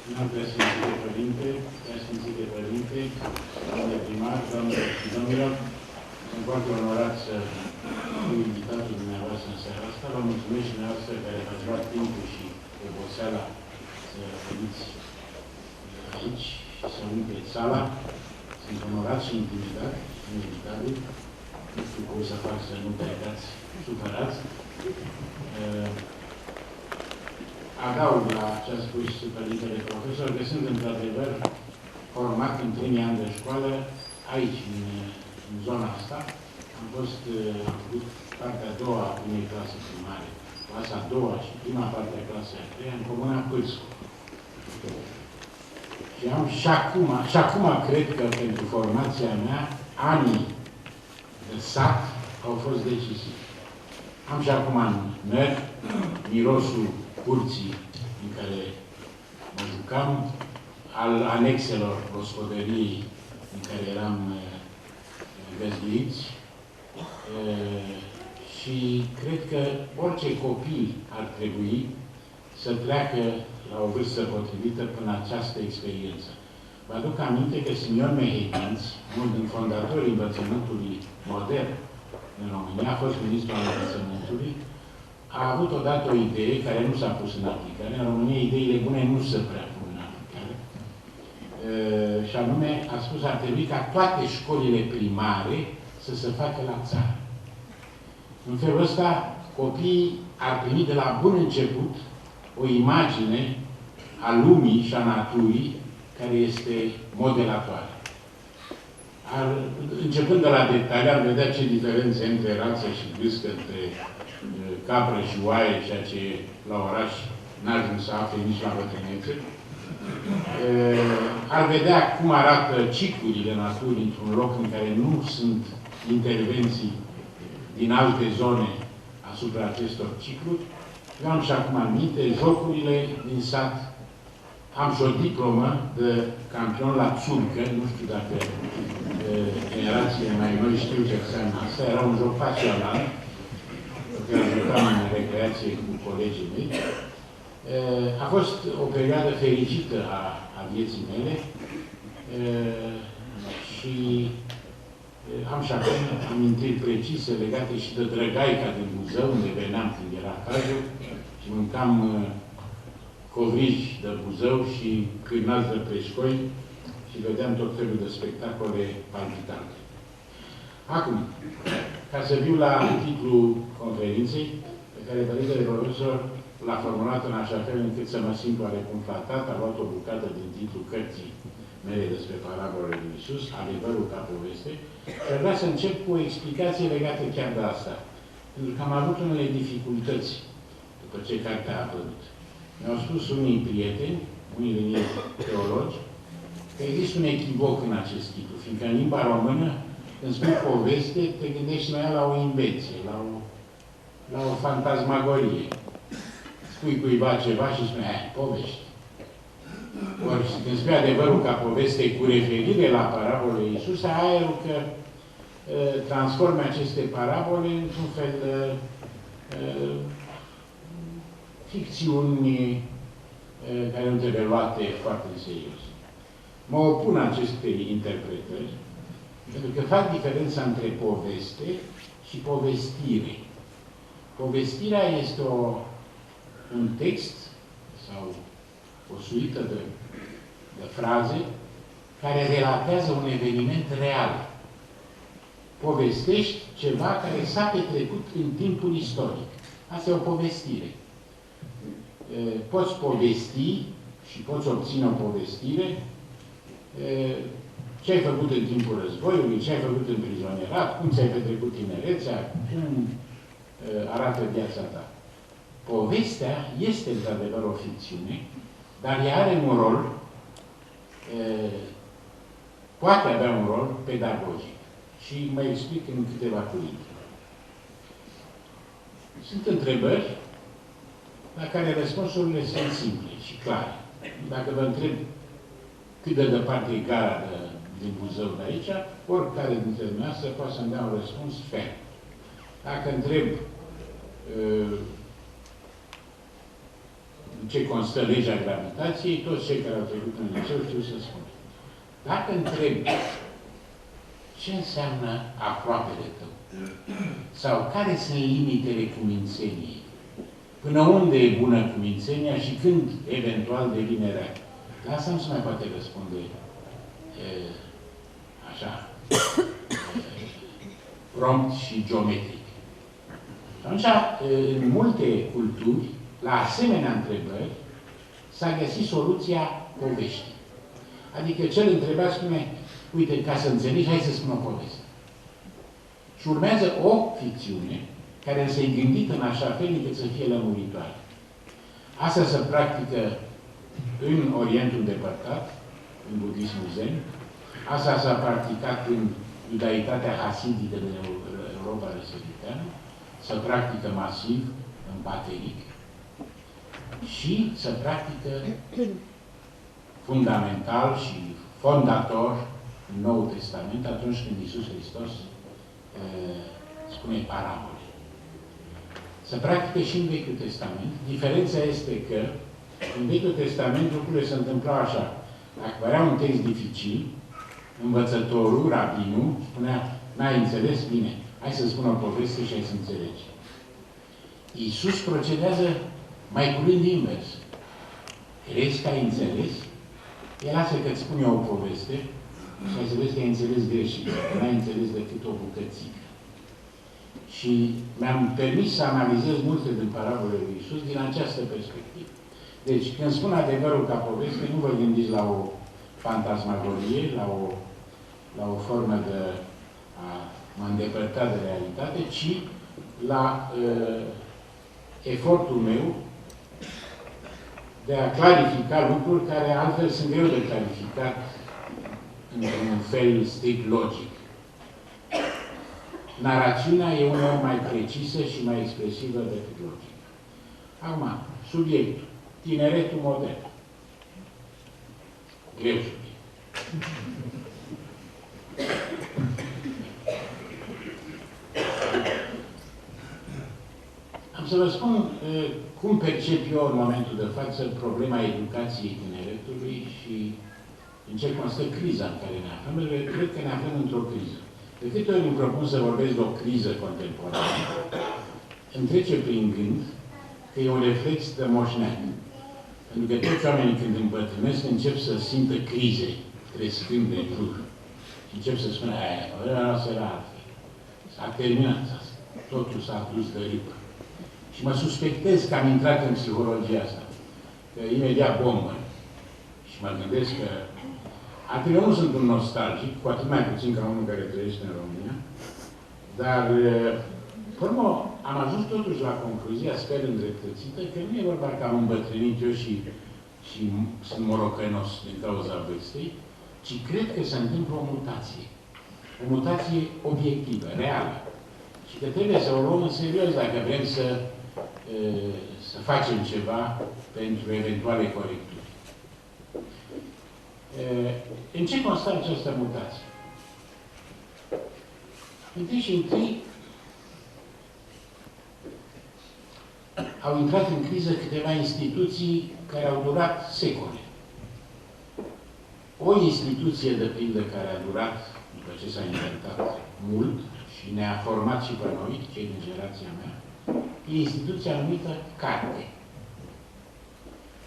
Preasfințite Părinte, Preasfințite Părinte, domnule primar, doamnelor și domnilor, sunt foarte onorat să fiu invitatul dumneavoastră în seara asta. Vă mulțumesc și dumneavoastră care v-ați luat timpul și oboseala să veniți aici și să umpeți sala. Sunt onorat și intimidat, inevitabil. Nu știu cum să fac să nu plecați supărați. Adaug la ce a spus Părintele Profesor, că sunt într-adevăr format în primii ani de școală aici, în zona asta. Am făcut partea a doua a primei clase primare, clasa a doua și prima parte a clasei a treia în comuna Pâlscu. Și acum cred că pentru formația mea, anii de sat au fost decisivi. Am și acum în nări mirosul curții în care mă jucam, al anexelor gospodăriei în care eram găzduiți și cred că orice copil ar trebui să treacă la o vârstă potrivită până această experiență. Vă aduc aminte că Simeon Mehetinț, unul din fondatorii învățământului modern în România, a fost ministru al învățământului, a avut odată o idee care nu s-a pus în aplicare. În România, ideile bune nu se prea pun în aplicare. Și anume, a spus, ar trebui ca toate școlile primare să se facă la țară. În felul ăsta, copiii ar primi de la bun început o imagine a lumii și a naturii care este modelatoare. Începând de la detalii, ar vedea ce diferențe între rață și gâscă, între capră și oaie, ceea ce la oraș n-ajung să afle nici la bătrânețe. Ar vedea cum arată ciclurile naturii într-un loc în care nu sunt intervenții din alte zone asupra acestor cicluri. Eu am și acum aminte jocurile din sat. Am și o diplomă de campion la țurcă, nu știu dacă generațiile mai noi știu ce înseamnă asta. Era un joc pasional, care jucam în recreație cu colegii mei. A fost o perioadă fericită a vieții mele și am și acum amintiri precise legate și de Drăgaica din Buzău, unde veneam când era cazul și mâncam covrigi de Buzău și cârnați de preșcoi și vedeam tot felul de spectacole palpitante. Acum, ca să viu la titlul conferinței, pe care Părintele Profesor l-a formulat în așa fel încât să mă simt oarecum flatat, a luat o bucată din titlul cărții mele despre parabolele lui Iisus, Adevărul ca poveste, și ar vrea să încep cu o explicație legată chiar de asta. Pentru că am avut unele dificultăți după ce cartea a apărut. Mi-au spus unii prieteni, unii din ei teologi, că există un echivoc în acest titlu, fiindcă în limba română, când spui poveste, te gândești mai la o invenție, la o fantasmagorie. Spui cuiva ceva și spui, povești. Ori când spui adevărul ca poveste cu referire la parabolele Iisus, ai aerul că transforme aceste parabole într-un fel de ficțiuni care nu trebuie luate foarte în serios. Mă opun acestei interpretări, pentru că fac diferența între poveste și povestire. Povestirea este un text sau o suită de fraze care relatează un eveniment real. Povestești ceva care s-a petrecut în timpul istoric. Asta e o povestire. Poți povesti și poți obține o povestire ce ai făcut în timpul războiului, ce ai făcut în prizonierat, cum ți-ai petrecut tinerețea, cum arată viața ta. Povestea este într-adevăr o ficțiune, dar ea are un rol, poate avea un rol pedagogic. Și mă explic în câteva cuvinte. Sunt întrebări la care răspunsurile sunt simple și clare. Dacă vă întreb cât de departe e gara din Buzău de aici, oricare dintre dumneavoastră poate să-mi dea un răspuns ferm. Dacă întreb în ce constă legea gravitației, toți cei care au trecut în liceu știu să spun. Dacă întreb ce înseamnă aproapele tău, sau care sunt limitele cumințeniei, până unde e bună cumințenia și când, eventual, devine rea. La asta nu se mai poate răspunde așa, prompt și geometric. Atunci, în multe culturi, la asemenea întrebări, s-a găsit soluția poveștii. Adică cel întrebat spune, uite, ca să înțelegi, hai să spun o poveste. Și urmează o ficțiune care să-i gândită în așa fel încât să fie lămuritoare. Asta se practică în Orientul depărtat, în budismul zen. Asta s-a practicat în iudaitatea hasidică din Europa răsăriteană. Se practică masiv în Pateric. Și se practică fundamental și fondator în Noul Testament atunci când Iisus Hristos spune parabole. Se practică și în Vechiul Testament. Diferența este că în Vechiul Testament lucrurile se întâmplau așa. Dacă era un text dificil, învățătorul, rabinul, spunea, n-ai înțeles? Bine, hai să spun o poveste și hai să înțelegi. Iisus procedează mai curând invers. Crezi că ai înțeles? El lasă că-ți spune o poveste și ai să vezi că ai înțeles greșit, că n-ai înțeles decât o bucățică. Și mi-am permis să analizez multe din parabolele lui Iisus din această perspectivă. Deci, când spun adevărul ca poveste, nu vă gândiți la o fantasmagorie, la o formă de a mă îndepărta de realitate, ci la efortul meu de a clarifica lucruri care altfel sunt greu de clarificat într-un fel strict logic. Narațiunea e uneori mai precisă și mai expresivă decât logică. Acum, subiectul. Tineretul modern. Greu subiect. Am să vă spun cum percep eu în momentul de față problema educației tineretului și în ce constă criza în care ne aflăm. Cred că ne aflăm într-o criză. De câte ori îmi propun să vorbesc de o criză contemporană, îmi trece prin gând că e un reflex de moșneală. Pentru că toți oamenii când îmbătrânesc încep să simtă crize crescând de jur. Și încep să spună, aia, vremea noastră era altfel. S-a terminat asta. Totul s-a dus de ripă. Și mă suspectez că am intrat în psihologia asta. Că imediat bombă. Și mă gândesc că atât eu nu sunt un nostalgic, cu atât mai puțin ca unul care trăiește în România, dar pe urmă am ajuns totuși la concluzia, sper îndreptățită, că nu e vorba că am îmbătrânit eu și sunt morocănos din cauza vârstei, ci cred că se întâmplă o mutație. O mutație obiectivă, reală. Și că trebuie să o luăm în serios dacă vrem să facem ceva pentru eventuale corecturi. În ce constă această mutație? Întâi și întâi au intrat în criză câteva instituții care au durat secole. O instituție, de pildă, care a durat, după ce s-a inventat mult și ne-a format și pe noi, cei din generația mea, e instituția numită carte.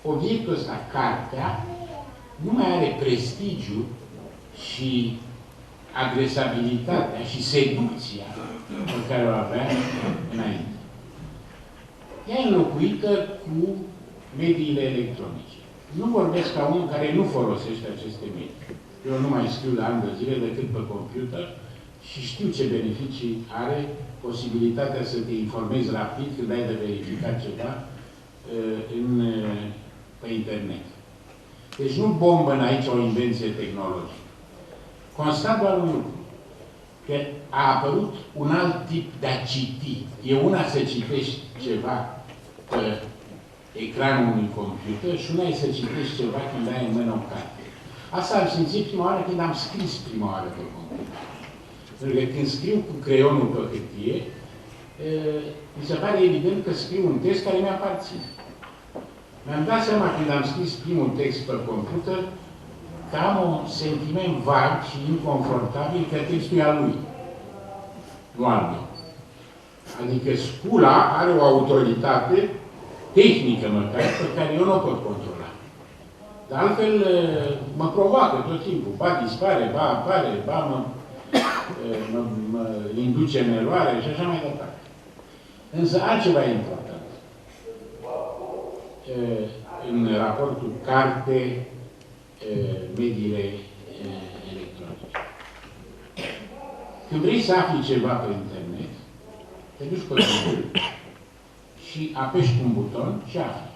Obiectul ăsta, cartea, nu mai are prestigiu și adresabilitatea și seducția pe care o avea înainte. Ea e înlocuită cu mediile electronice. Nu vorbesc ca unul care nu folosește aceste medii. Eu nu mai scriu la ani de zile decât pe computer și știu ce beneficii are posibilitatea să te informezi rapid când ai de verificat ceva pe internet. Deci nu bombă în aici o invenție tehnologică. Constat doar un lucru. Că a apărut un alt tip de a citi. E una să citești ceva pe ecranul unui computer și una e să citești ceva când ai în mână o carte. Asta am simțit prima oară când am scris prima oară pe computer. Pentru că când scriu cu creionul pe hârtie, mi se pare evident că scriu un text care mi-aparține. Mi-am dat seama când am scris primul text pe computer că am un sentiment vag și inconfortabil că textul e al lui, nu al meu. Adică Scula are o autoritate tehnică măcar, pe care eu nu o pot controla. De altfel, mă provoacă tot timpul. Ba dispare, ba apare, ba mă induce în eroare și așa mai departe. Însă altceva e important în raportul carte, mediile electronice. Când vrei să afli ceva pe internet, te duci pe Google și apeși cu un buton și afli.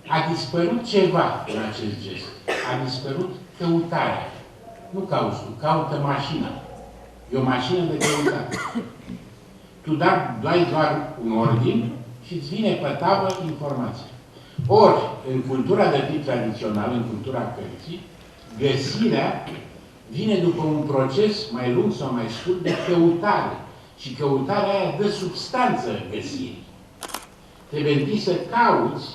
A dispărut ceva în acest gest. A dispărut căutarea. Nu cauți tu, caută mașina. E o mașină de căutare. Tu dai doar un ordin și îți vine pe tavă informația. Ori, în cultura de tip tradițional, în cultura cărții, găsirea vine după un proces mai lung sau mai scurt de căutare. Și căutarea aia dă substanță găsirii. Trebuie întâi să cauți,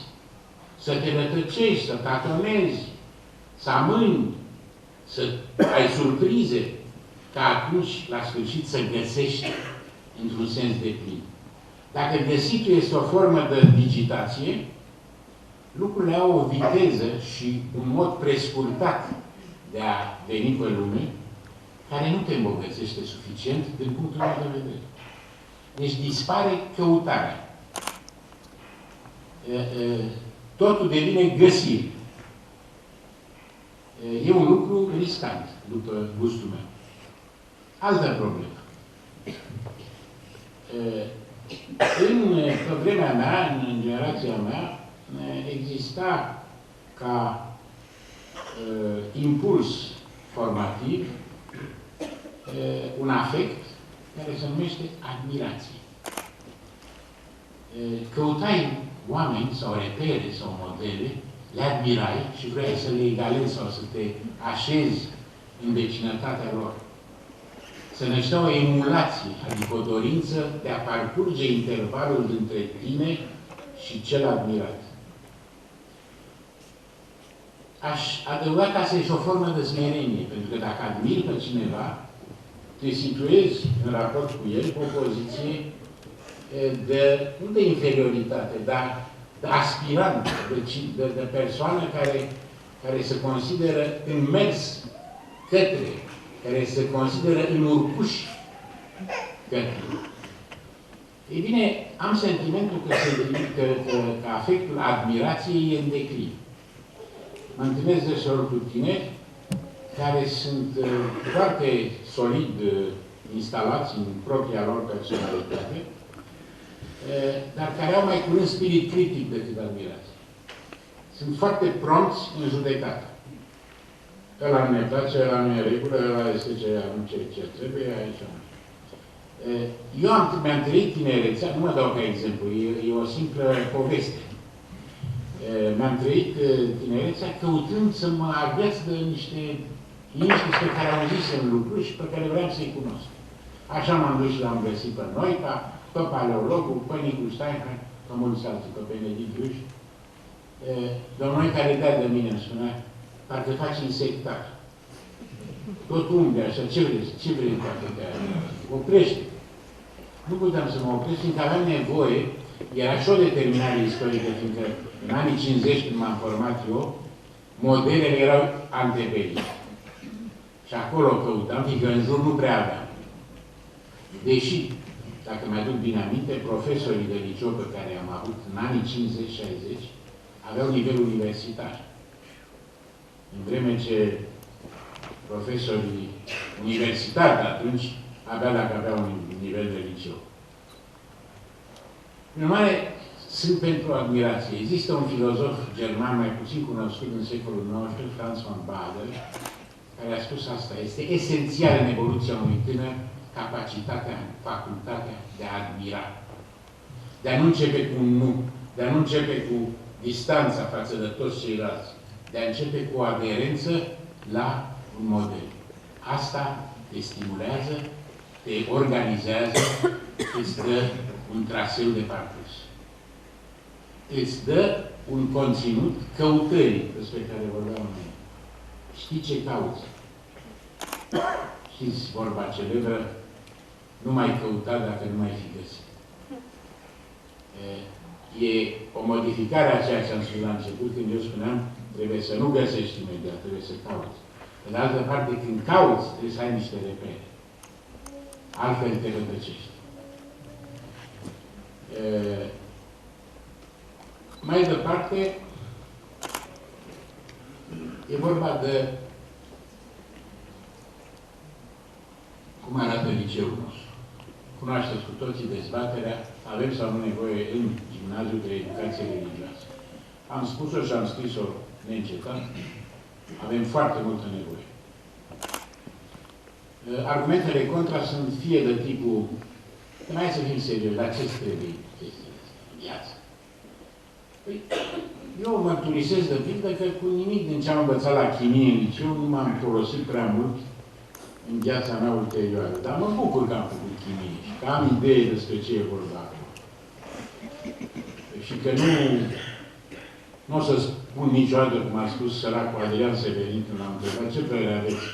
să te rătăcești, să tatonezi, să amâni, să ai surprize, ca atunci, la sfârșit, să găsești într-un sens de plin. Dacă găsitul este o formă de digitație, lucrurile au o viteză și un mod prescurtat de a veni pe lume, care nu te îmbogățește suficient din punctul meu de vedere. Deci dispare căutarea. Totul devine găsire. E un lucru riscant, după gustul meu. Altă problemă. Pe vremea mea, în generația mea, exista ca impuls formativ un afect care se numește admirație. Căutai oameni sau repere sau modele, le admirai și vrei să le egalezi sau să te așezi în vecinătatea lor. Se năștea o emulație, adică o dorință de a parcurge intervalul dintre tine și cel admirat. Aș adăuga că asta este o formă de smerenie, pentru că dacă admiri pe cineva, te situezi în raport cu el pe o poziție nu de inferioritate, dar de aspirant, de persoană care se consideră în mers către, care se consideră în urcuș către. Ei bine, am sentimentul că afectul admirației e în declin. Mă întâlnesc deseori cu tineri care sunt foarte solid instalați în propria lor personalitate, dar care au mai curând spirit critic decât admirație. Sunt foarte prompți în judecată. Ăla nu ne place, ăla nu e regulă, ăla este ce trebuie, aici. Eu mi-am trăit tinerețea, nu mă dau ca exemplu, e o simplă poveste. Mi-am trăit tinerețea căutând să mă agăț de niște liniști pe care am zis în lucruri și pe care vreau să-i cunosc. Așa m-am dus și l-am găsit pe Noica, pe paleologul, pe Nicu Steinhardt, pe mulți alții, pe Benedict Ruș. Domnul care dea de mine îmi spunea, parcă faci insectar. Tot umble așa, ce vrei cu atâtea? Oprește. Nu puteam să mă opresc, fiindcă aveam nevoie, era și o determinare istorică, fiindcă în anii 50, când m-am format eu, modelele erau antebelii. Și acolo căutam, fiindcă în jur nu prea aveam. Deși, dacă mi-aduc bine aminte, profesorii de liceu pe care am avut în anii 50-60 aveau nivel universitar. În vreme ce profesorii universitari de atunci, abia dacă aveau un nivel de liceu. În urmare, sunt pentru admirație. Există un filozof german mai puțin cunoscut în secolul XIX, Franz von Baader, care a spus asta. Este esențial în evoluția unui tânăr capacitatea, facultatea de a admira. De a nu începe cu un nu, de a nu începe cu distanța față de toți ceilalți, de a începe cu o aderență la un model. Asta te stimulează, te organizează, îți dă un traseu de parcurs. îți dă un conținut căutării despre care vorbeam noi. Știi ce cauți. Știți vorba celebră, nu mai căuta dacă nu mai fi găsit. E o modificare a ceea ce am spus la început, când eu spuneam, trebuie să nu găsești imediat, trebuie să cauți. Pe de altă parte, când cauți, trebuie să ai niște repere. Altfel te rătăcești. Mai departe, e vorba de cum arată liceul nostru. Cunoașteți cu toții dezbaterea, avem sau nu nevoie în gimnaziu de educație religioasă. Am spus-o și am scris-o neîncetat, avem foarte multă nevoie. Argumentele contra sunt fie de tipul, hai să fim serioși, la ce-ți trebuie chestiile astea în viață? Păi, eu mă mărturisesc de pildă că cu nimic din ce am învățat la chimie în liceu nu m-am folosit prea mult în viața mea ulterioară. Dar mă bucur că am făcut chimie și că am idee despre ce e vorba acolo. Și că nu o să spun niciodată, cum a spus săracul Adrian Severin când l-am întrebat, ce părere aveți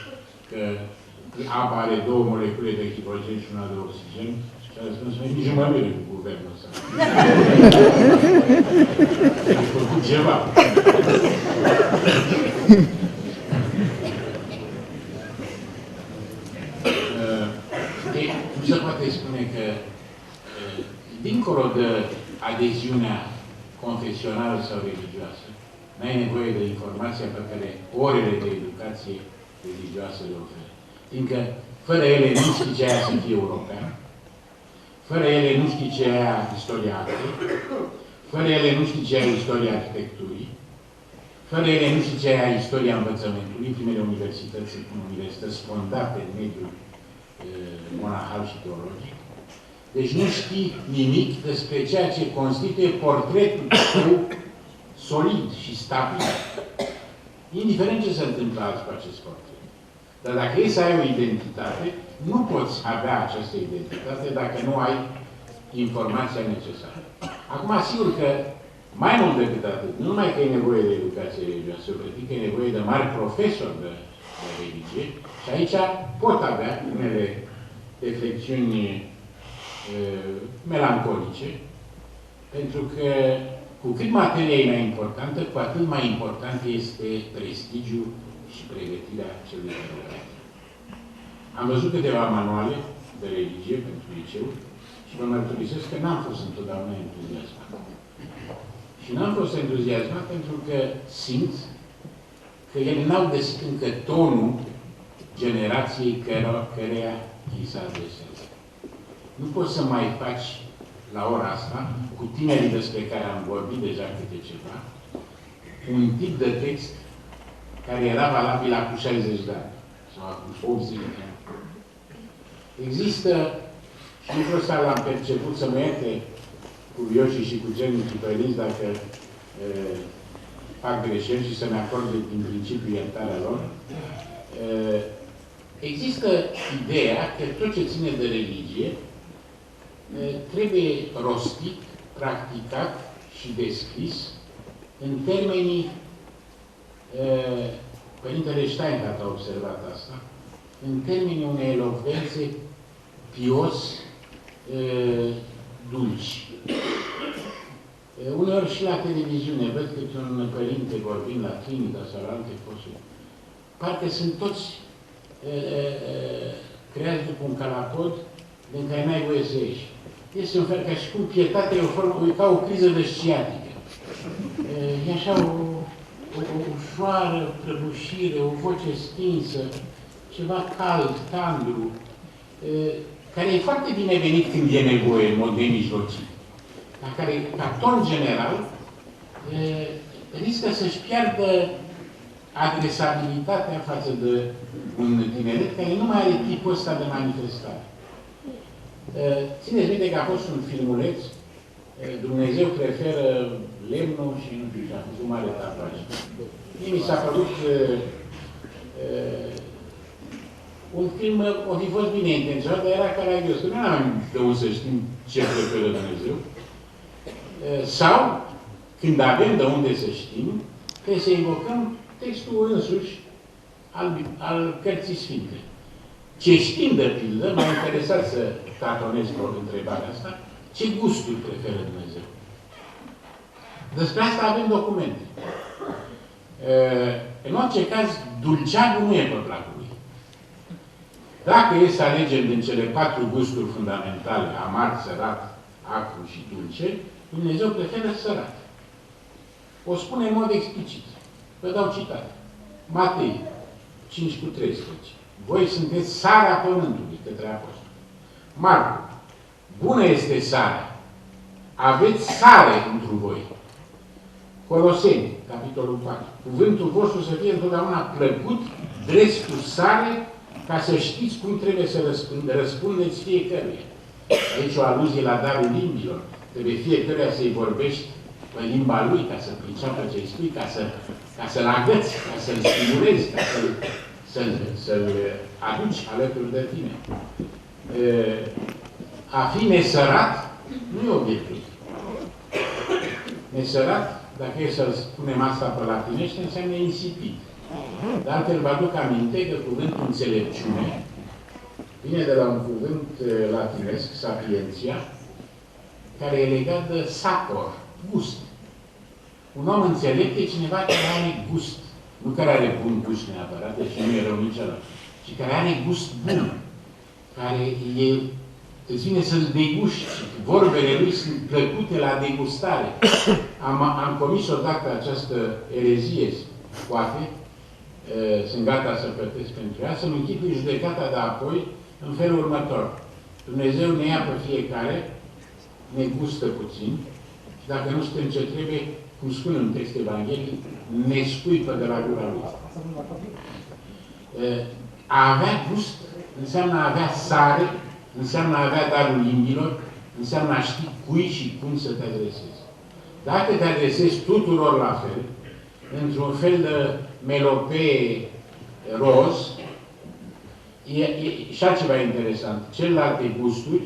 că apa are două molecule de hidrogen și una de oxigen? Și a răspuns, nici nu mă mire cu guvernul ăsta. Ai făcut ceva. Nu se poate spune că, dincolo de adeziunea confesională sau religioasă, n-ai nevoie de informația pe care orele de educație religioasă le oferă. Fiindcă fără ele nu știi ce aia să fie european, fără ele nu știi ce aia istoria artei, fără ele nu știi ce aia istoria arhitecturii, fără ele nu știi ce aia istoria învățământului, primele universități fondate în mediul monahal și teologic. Deci nu știi nimic despre ceea ce constituie portretul tău solid și stabil, indiferent ce se întâmplă azi cu acest portret. Dar dacă e să ai o identitate, nu poți avea această identitate dacă nu ai informația necesară. Acum, asigur că, mai mult decât atât, nu numai că e nevoie de educație religioasă, eu cred că e nevoie de mari profesori de religie și aici pot avea unele deflexiuni melancolice, pentru că cu cât materia e mai importantă, cu atât mai important este prestigiul și pregătirea celui care. Am văzut câteva manuale de religie pentru liceu și vă mărturisesc că n-am fost întotdeauna entuziasmat. Și n-am fost entuziasmat pentru că simt că ele n-au găsit încă tonul generației căreia îi se adresează. Nu poți să mai faci la ora asta, cu tinerii despre care am vorbit deja câte ceva, un tip de text care era valabil acum 60 de ani sau acum 80 de ani. Există, și lucrul ăsta l-am perceput, să mă ierte curioșii și cucernicii părinți dacă fac greșeli și să-mi acorde din principiu iertarea lor. Există ideea că tot ce ține de religie trebuie rostit, practicat și descris în termenii, Părintele Steinhardt a observat asta, în termenii unei elocvențe pios, dulci. Uneori și la televiziune, văd câte un părinte vorbind la Trinita sau la alte posturi, parcă sunt toți creați după un calapod din care n-ai voie să ieși. Este un fel ca și cum pietatea e o formă, e ca o criză de sciatică. E așa o ușoară prăbușire, o voce stinsă, ceva cald, tandru, care e foarte binevenit când e nevoie, în mod nemijlocit, dar care, ca ton general, riscă să-și piardă adresabilitatea față de un tineret care nu mai are tipul ăsta de manifestare. Țineți minte că a fost un filmuleț, Dumnezeu preferă lemnul și nu știu ce, a fost un mare tapaj. Mie mi s-a părut un film, o fi fost bine intenționat, dar era caragios, că nu am de unde să știm ce preferă Dumnezeu. Sau când avem de unde să știm, trebuie să invocăm textul însuși al Cărții Sfinte. Ce știm, de pildă, m-a interesat să tatonez pe întrebarea asta, ce gusturi preferă Dumnezeu. Despre asta avem documente. În orice caz, dulceagul nu e pe placul lui. Dacă e să alegem din cele 4 gusturi fundamentale, amar, sărat, acru și dulce, Dumnezeu preferă sărat. O spune în mod explicit. Vă dau citat. Matei 5:13. Voi sunteți sarea pământului, către apostol. Marcu. Bună este sarea. Aveți sare întru voi. Coloseni, capitolul 4. Cuvântul vostru să fie întotdeauna plăcut, drept cu sare, ca să știți cum trebuie să răspundeți fiecăruia. Aici o aluzie la darul limbilor. Trebuie fiecăruia să-i vorbești în limba lui, ca să priceapă ce îi spui, ca să-l agăți, ca să-l stimulezi, ca să-l aduci alături de tine. A fi nesărat nu e obiectiv. Nesărat, dacă e să spunem asta pe latinește, înseamnă insipid. De altfel, vă aduc aminte că cuvântul înțelepciune vine de la un cuvânt latinesc, sapientia, care e legat de sapor, gust. Un om înțelept e cineva care are gust. Nu care are bun gust neapărat, deci nu e rău nici ăla, ci care are gust bun. Care îți vine să-l deguști. Vorbele lui sunt plăcute la degustare. Am comis odată această erezie, poate, sunt gata să plătesc pentru ea, să-mi închipui judecata de apoi în felul următor. Dumnezeu ne ia pe fiecare, ne gustă puțin și dacă nu suntem ce trebuie, cum spune în text evanghelic, ne scuipă de la gura lui. A avea gust înseamnă a avea sare, înseamnă a avea darul limbilor, înseamnă a ști cui și cum să te adresezi. Dacă te adresezi tuturor la fel, într-un fel de melopee roz, e și altceva interesant. Celelalte gusturi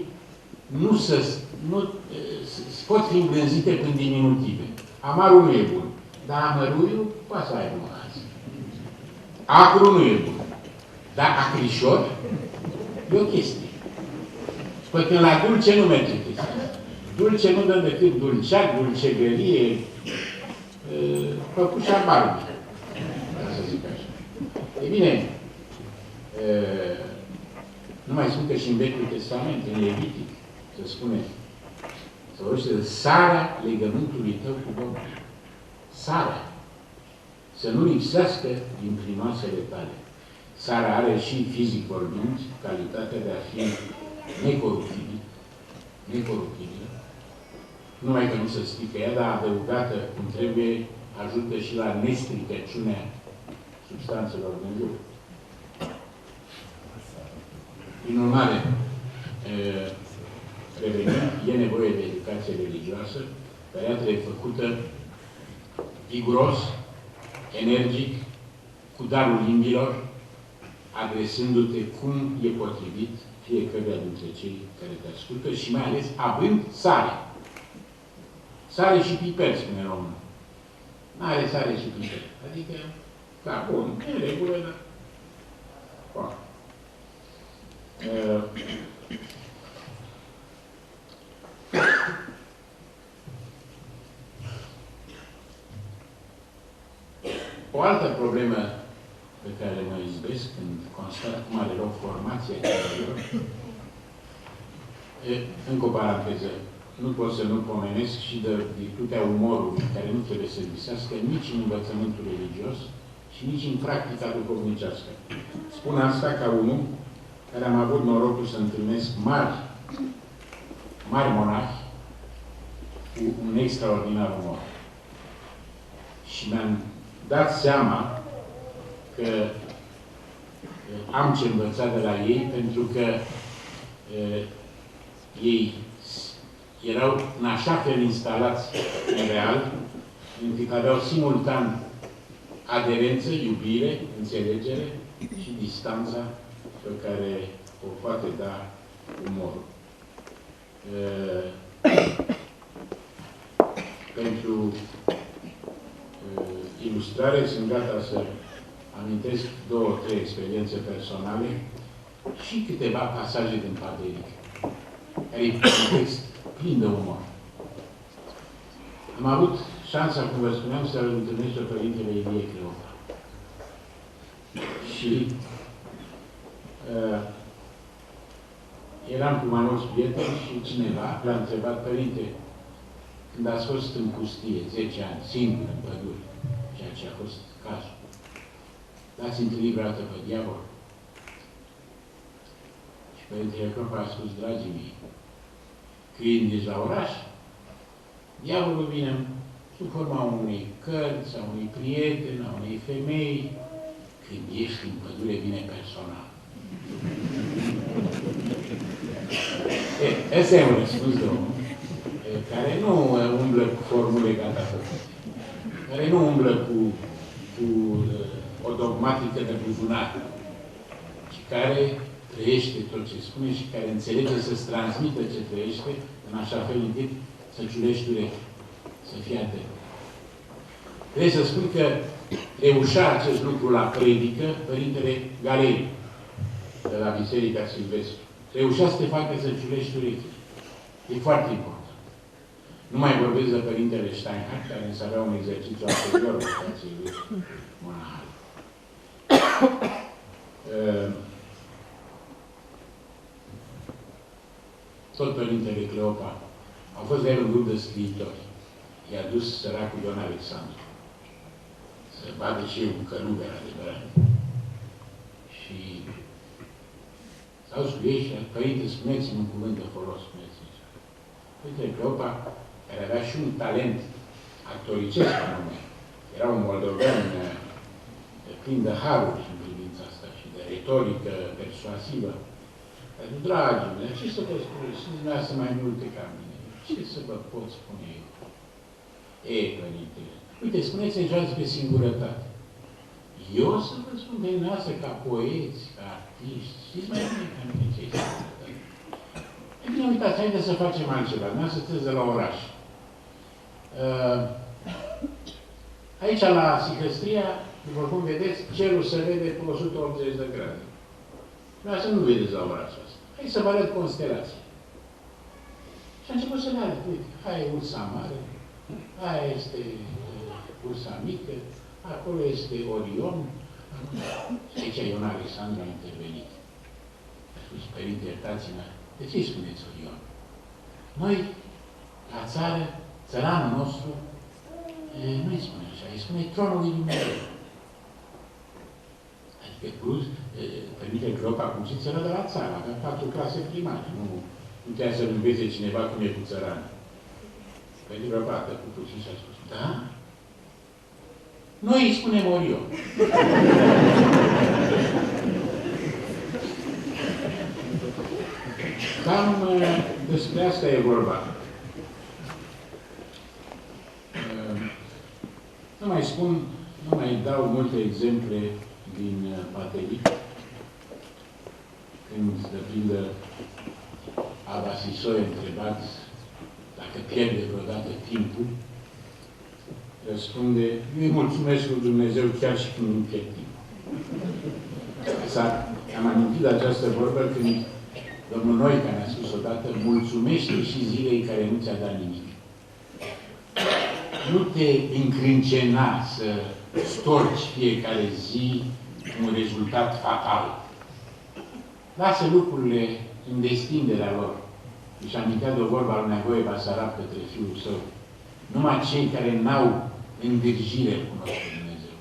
nu pot fi îmblânzite prin diminutive. Amarul nu e bun, dar amăruiul poate să aibă măcați. Acru nu e bun, dar acrișor e o chestie. Și până când la dulce nu merge chestia. Dulce nu dă decât dulceac, dulcegărie, păpușa Barbie, ca să zic așa. E bine, nu mai spun că și în Vechiul Testament, în Levitic, se spune, se vorbește de sarea legământului tău cu Domnul. Sarea. Să nu lipsească din prinoasele tale. Sarea are și, fizic vorbind, calitatea de a fi necoruptibil. Necoruptibilă. Numai că nu se strică ea, dar adăugată cum trebuie, ajută și la nestricăciunea substanțelor din jur. Prin urmare, revenind, e nevoie de educație religioasă, dar ea trebuie făcută viguros, energic, cu darul limbilor, adresându-te cum e potrivit fiecăruia dintre cei care te ascultă și mai ales având sare. Sare și piper, spune românul. N-are sare și piper. Adică, da, bun, e regulă, dar... Bun. O altă problemă pe care mă izbesc când constat cum are loc formația celor, încă o paranteză, nu pot să nu pomenesc și de virtutea umorului, care nu trebuie să visească nici în învățământul religios și nici în practica duhovnicească. Spun asta ca unul care am avut norocul să întâlnesc mari monahi cu un extraordinar umor. Și mi-am dat seama că am ce învăța de la ei, pentru că ei erau în așa fel instalați în real, încât aveau simultan aderență, iubire, înțelegere și distanța pe care o poate da umorul. pentru ilustrare sunt gata să amintesc 2-3 experiențe personale și câteva pasaje din Patelic, care e un text plin de umor. Am avut șansa, cum vă spuneam, să-l întâlnesc pe Părintele Ilie Cleopa. Și eram cu mai mulți prieteni și cineva l-a întrebat: Părinte, când ați fost în pustie, 10 ani, singur, în pădure, ceea ce a fost cazul, l-ați întâlnit vreodată pe diavol? Și Părintele Cleopa a spus: dragii mei, când ești la oraș, diavolul vine sub forma unei cărți, a unui prieten, a unei femei. Când ești în pădure, vine personal. Ăsta e un răspuns de om care nu umblă cu formule gata făcute, care nu umblă cu o dogmatică de buzunar, ci care trăiește tot ce spune și care înțelege să-ți transmită ce trăiește în așa fel încât să ciulești urechi, să fie atent. Trebuie să spun că reușea acest lucru la predică Părintele Galeriu, de la Biserica Silvestru. Reușea să te facă să ciulești urechi. E foarte important. Nu mai vorbesc de Părintele Steinhardt, care însă avea un exercițiu anterior vocației lui monahal. Tot Părintele Cleopa. Au fost de el un grup de scriitori. I-a dus săracul Ion Alexandru să vadă și eu un călugăr adevărat. Și s-au spus ei și Părinte, spuneți-mi un cuvânt de folos, spuneți-mi. Părintele Cleopa, care avea și un talent actoricesc anume, era un moldovean plin de haruri în privința asta și de retorică persuasivă. Dar, dragii mei, ce să vă spun? Sunt dumneavoastră mai multe ca mine. Ce să vă pot spune eu? Părinte, uite, spuneți-mi ceva despre singurătate. Eu să vă spun de dumneavoastră ca poeți, ca artiști, știți mai bine ca mine ce este singurătate. E bine, uitați, haideți să facem altceva. Dumneavoastră sunteți de la oraș. Aici, la Sihăstria, după cum vedeți, cerul se vede cu 180 de grade. Dumneavoastră nu vedeți la orașul ăsta. Hai să vă arăt constelații. Și a început să le arăt. Uite, aia e Ursa Mare, aia este Ursa Mică, acolo este Orion. Și aici Ion Alexandru a intervenit. A spus: Părinte, iertați-mă, de ce îi spuneți Orion? Noi, la țară, țăranul nostru, nu îi spune așa, îi spune Tronul lui Dumnezeu. Adică plus, Părintele Cleopa, cum știți, era de la țară, avea 4 clase primare. Nu putea să-l învețe cineva cum e cu țăranul. Părintele Cleopa a tăcut puțin și a spus: da? Noi îi spunem Orion. Cam despre asta e vorba. Nu mai spun, nu mai dau multe exemple din Patelic, când, de pildă, Aba Sisoi întrebat dacă pierde vreodată timpul, răspunde: eu îi mulțumesc lui Dumnezeu chiar și când nu pierd timpul. Am amintit de această vorbă când domnul Noica ne-a spus odată: mulțumește și zilei care nu ți-a dat nimic. Nu te încrâncena să storci fiecare zi un rezultat fatal. Lasă lucrurile în destinderea lor. Și amintea de o vorbă al lui Nevoie Basarab către fiul său: numai cei care n-au îngrijire cunosc pe Dumnezeu.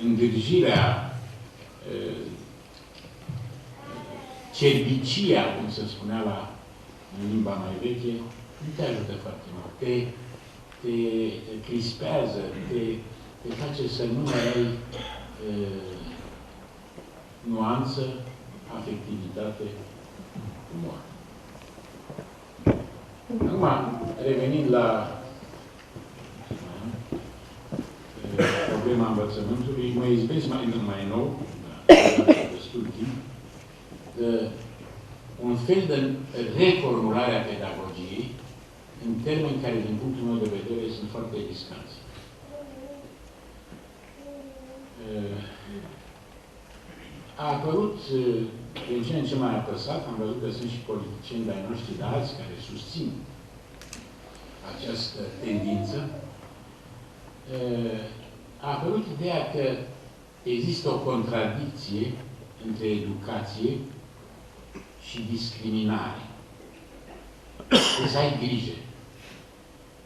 Îngrijirea, cerbicia, cum se spunea în limba mai veche, nu te ajută foarte mult. Te crispează, te face să nu mai ai nuanță, afectivitate, umor. Acum, revenind la problema învățământului, mă izbesc mai nou, destul timp, de un fel de reformulare a pedagogiei în termeni care, din punctul meu de vedere, sunt foarte riscanți. A apărut, din ce în ce mai apăsat, am văzut că sunt și politicieni de-ai noștri de alți care susțin această tendință, a apărut ideea că există o contradicție între educație și discriminare. Trebuie să ai grijă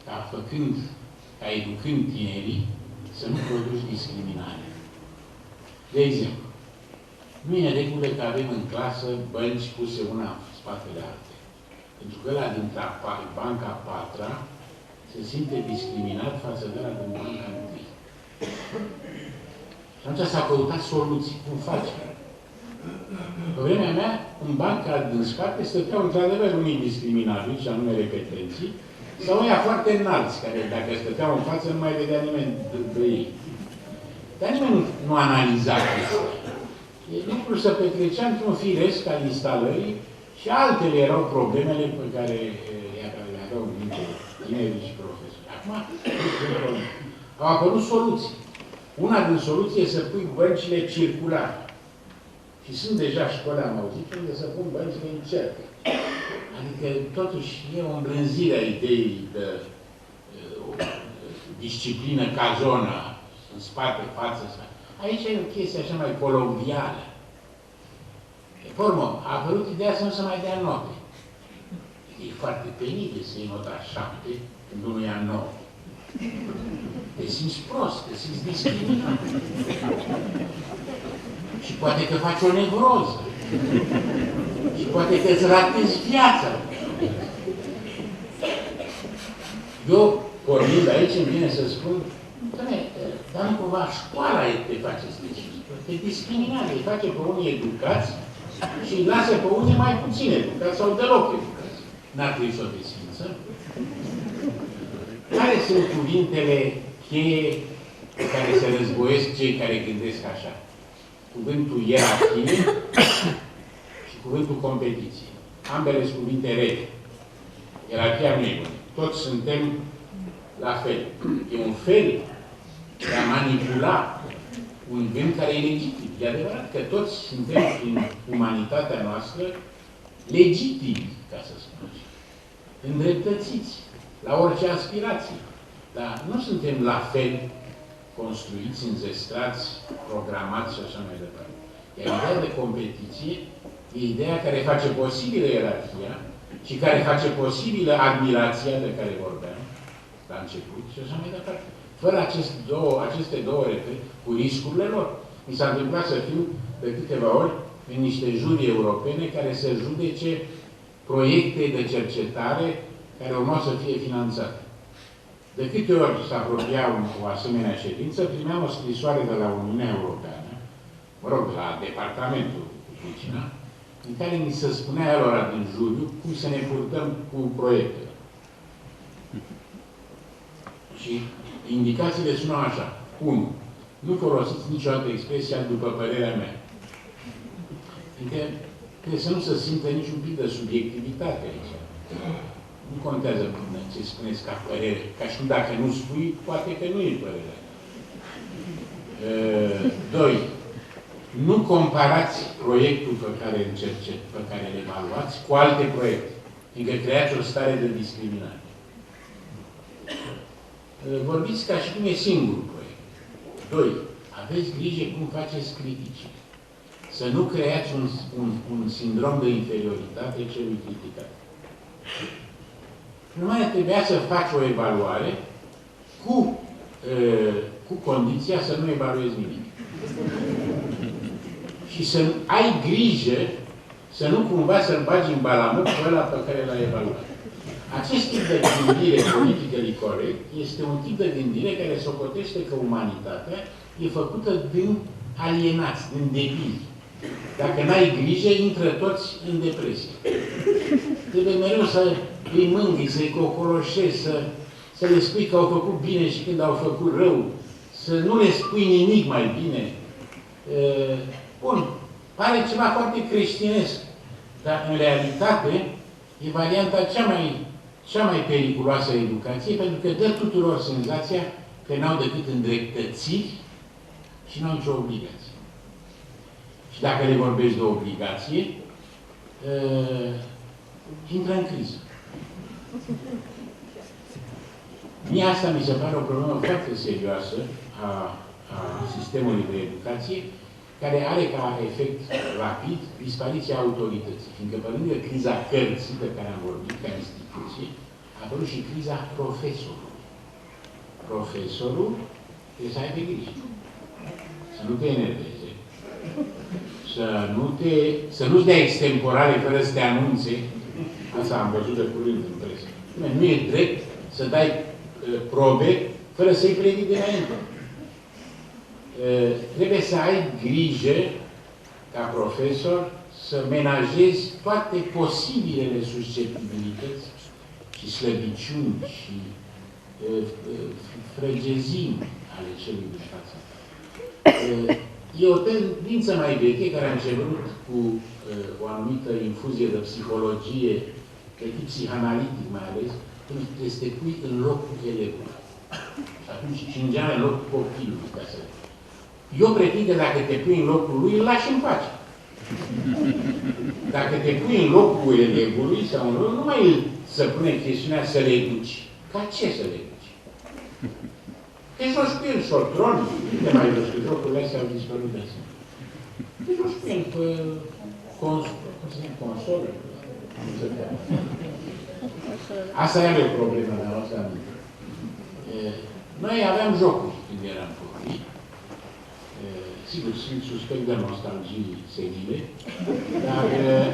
ca educând tinerii, să nu produci discriminare. De exemplu, nu e în regulă că avem în clasă bănci puse una în spatele altei. Pentru că ăla dintre banca a patra se simte discriminat față de ăla din banca întâi. Și atunci s-a căutat soluții. Cum facem? Pe vremea mea, în banca din spate stăteau într-adevăr unii discriminabili, și anume repetenții, sau ăia foarte înalți, care dacă stăteau în față nu mai vedea nimeni de ei. Dar nimeni nu analiza chestia. Lucrul se petrecea într-un firesc al instalării și altele erau problemele pe care le aveau în minte tinerii și profesori. Acum, au apărut soluții. Una din soluții e să pui băncile circulare. Și sunt deja școli, am auzit, unde să pun băncile în cerc. Adică, totuși, e o îmbrânzire a ideii de disciplină ca zonă, în spate, față, spate. Aici e o chestie așa mai colombială. Pe urmă, a apărut ideea să nu se mai dea note. E foarte penibil să iei nota 7 când unul ia 9. Te simți prost, te simți discriminat. Și poate că faci o nevroză. Și poate că îți ratezi viața. Eu, pornind aici, îmi vine să spun, dar nu cumva școala te face specific. Te discriminare, îi face pe unii educați și îi lasă pe unii mai puțin educați sau deloc educați. N-ar trebui să o desfințăm. Care sunt cuvintele cheie pe care se războiesc cei care gândesc așa? Cuvântul ierarhie și cuvântul competiție. Ambele sunt cuvinte rele. Ierarhia nu e bună. Toți suntem la fel. E un fel de a manipula un gând care e legitim. E adevărat că toți suntem, în umanitatea noastră, legitimi, ca să spun așa. Îndreptățiți la orice aspirație. Dar nu suntem la fel construiți, înzestrați, programați și așa mai departe. Iar ideea de competiție e ideea care face posibilă ierarhia și care face posibilă admirația de care vorbeam la început și așa mai departe. Fără aceste două, repet, cu riscurile lor. Mi s-a întâmplat să fiu de câteva ori în niște jurii europene care să judece proiecte de cercetare care urmau să fie finanțate. De câte ori se apropia o asemenea ședință, primeam o scrisoare de la Uniunea Europeană, mă rog, de la Departamentul Vicina, în care ni se spunea alora din juriu cum să ne purtăm cu proiectele. Și indicațiile sunau așa. 1. Nu folosiți niciodată expresia după părerea mea. Adică trebuie să nu se simtă niciun pic de subiectivitate aici. Nu contează ce spuneți ca părere. Ca și dacă nu spui, poate că nu e părerea. 2. Nu comparați proiectul pe care îl evaluați cu alte proiecte, fiindcă creați o stare de discriminare. Vorbiți ca și cum e singurul proiect. 2. Aveți grijă cum faceți critici. Să nu creați un sindrom de inferioritate celui criticat. Numai trebuia să faci o evaluare cu condiția să nu evaluezi nimic. Și să ai grijă să nu cumva să-l bagi în balamut pe ăla pe care l-ai evaluat. Acest tip de gândire politically corect este un tip de gândire care socotește că umanitatea e făcută din alienați, din debili. Dacă n-ai grijă, intră toți în depresie. Trebuie mereu să îi mângâi, să-i cocoroșezi, să le spui că au făcut bine și când au făcut rău, să nu le spui nimic mai bine. Bun, pare ceva foarte creștinesc, dar în realitate e varianta cea mai cea mai periculoasă educație, pentru că dă tuturor senzația că n-au decât îndreptățiri și n-au nicio obligație. Și dacă le vorbești de obligație, intră în criză. Mie asta mi se pare o problemă foarte serioasă a sistemului de educație, care are ca efect rapid dispariția autorității. Fiindcă pe lângă criza cărții de care am vorbit ca instituție, a apărut și criza profesorului. Profesorul trebuie să aibă grijă. Să nu te enerveze. Să nu-ți dea extemporare fără să te anunțe. Asta am văzut de curând în presă. Nu e drept să dai probe fără să-i previi dinainte. Trebuie să ai grijă, ca profesor, să menajezi toate posibilele susceptibilități și slăbiciuni și frăgezimi ale celui din față. E o tendință mai veche care a început cu o anumită infuzie de psihologie, de tip psihanalitic mai ales, când trebuie să te pui în locul elevului. Și atunci, și în general, în locul copilului, ca să... Eu pretind că dacă te pui în locul lui, îl lași în pace. Dacă te pui în locul elevului sau în locul, nu mai să pune chestiunea să le educi. Ca ce să le educi? Te joci cu el, șotron, nu te mai joci, că jocurile astea au dispărut de asemenea. Te joci cu el pe consolă. Asta e o problemă, dar asta nu. Noi aveam jocuri când eram copii. Sigur, sunt suspect de nostalgii senile, dar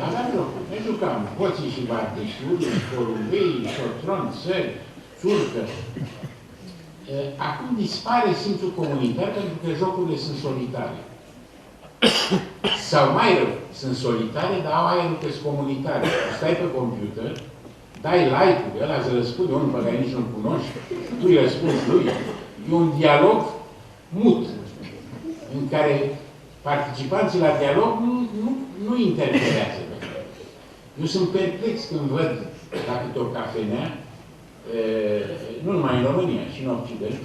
aveam jocuri. Ne jucam hoții și bardeșuri, porumbei, șotron, țări, țurcă. Acum dispare simțul comunitar pentru că jocurile sunt solitare. Sau mai rău, sunt solitare, dar au aerul că sunt comunitare. Stai pe computer, dai like-ul, ăla îți răspunde unul pe care nici nu-l cunoști, tu îi răspunzi lui. E un dialog mut, în care participanții la dialog nu interferează. Eu sunt perplex când văd la câte o cafenea, nu numai în România, și în Occident,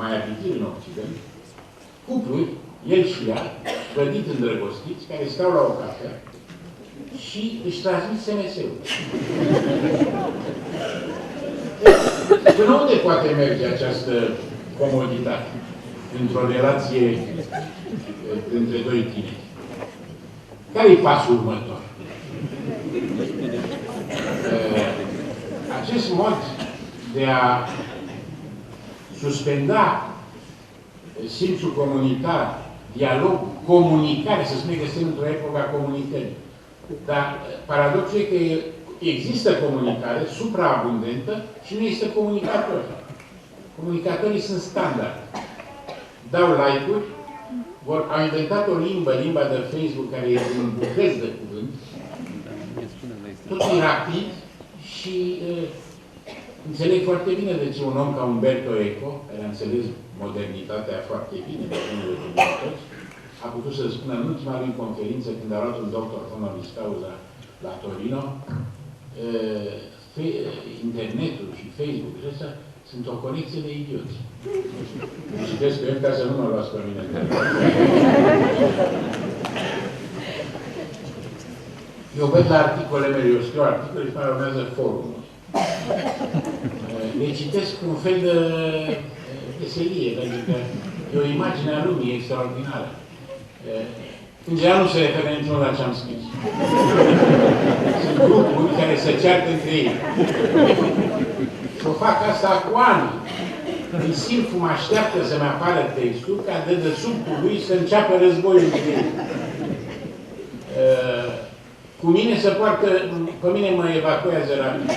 mai abitir în Occident, cupluri, el și ea, vădit îndrăgostiți, care stau la o cafea și își transmit SMS-ul. Până unde poate merge această comoditate într-o relație între doi tineri? Care-i pasul următor? Acest mod de a suspenda simțul comunitar, dialog, comunicare, să spunem că suntem într-o epocă a comunicării. Dar paradoxul e că există comunicare supraabundentă și nu există comunicatori. Comunicatorii sunt standard. Dau like-uri, au inventat o limbă, limba de Facebook, care e un bucăț de cuvânt. Totul e rapid și înțeleg foarte bine de ce un om ca Umberto Eco, care a înțeles modernitatea foarte bine, a putut să spună în ultima lui conferință, când a luat un doctor honoris causa la Torino, internetul și Facebook și astea sunt o colecție de idioți. Citesc pe el ca să nu mă luați pe mine. Eu văd la articole mele, eu scriu articole și mai urmează forumul. Le citesc cu un fel de veselie, pentru că e o imagine a lumii extraordinară. În general nu se referă niciunul la ce am scris. Sunt grupuri care se ceartă între ei. Și o fac asta cu ani. Îi simt cum așteaptă să-mi apară textul, ca de dedesubtul lui să înceapă războiul între ei. Cu mine se poartă, pe mine mă evacuează rapid.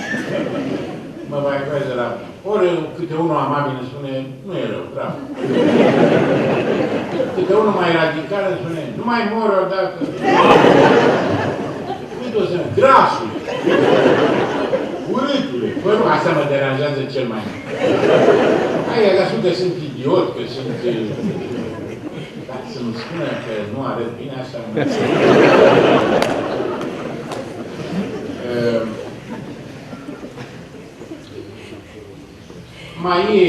Mă evacuează rapid. Ori câte unul amabil îmi spune, nu e rău, bravo. Câte unul mai radical îmi spune, nu mai mor odată. Câte o să ne, grasule, urâtule. Bă, nu, asta mă deranjează cel mai mult. Aia, că spun că sunt idiot, că sunt... Dar să-mi spună că nu arăt bine, asta nu. Mai e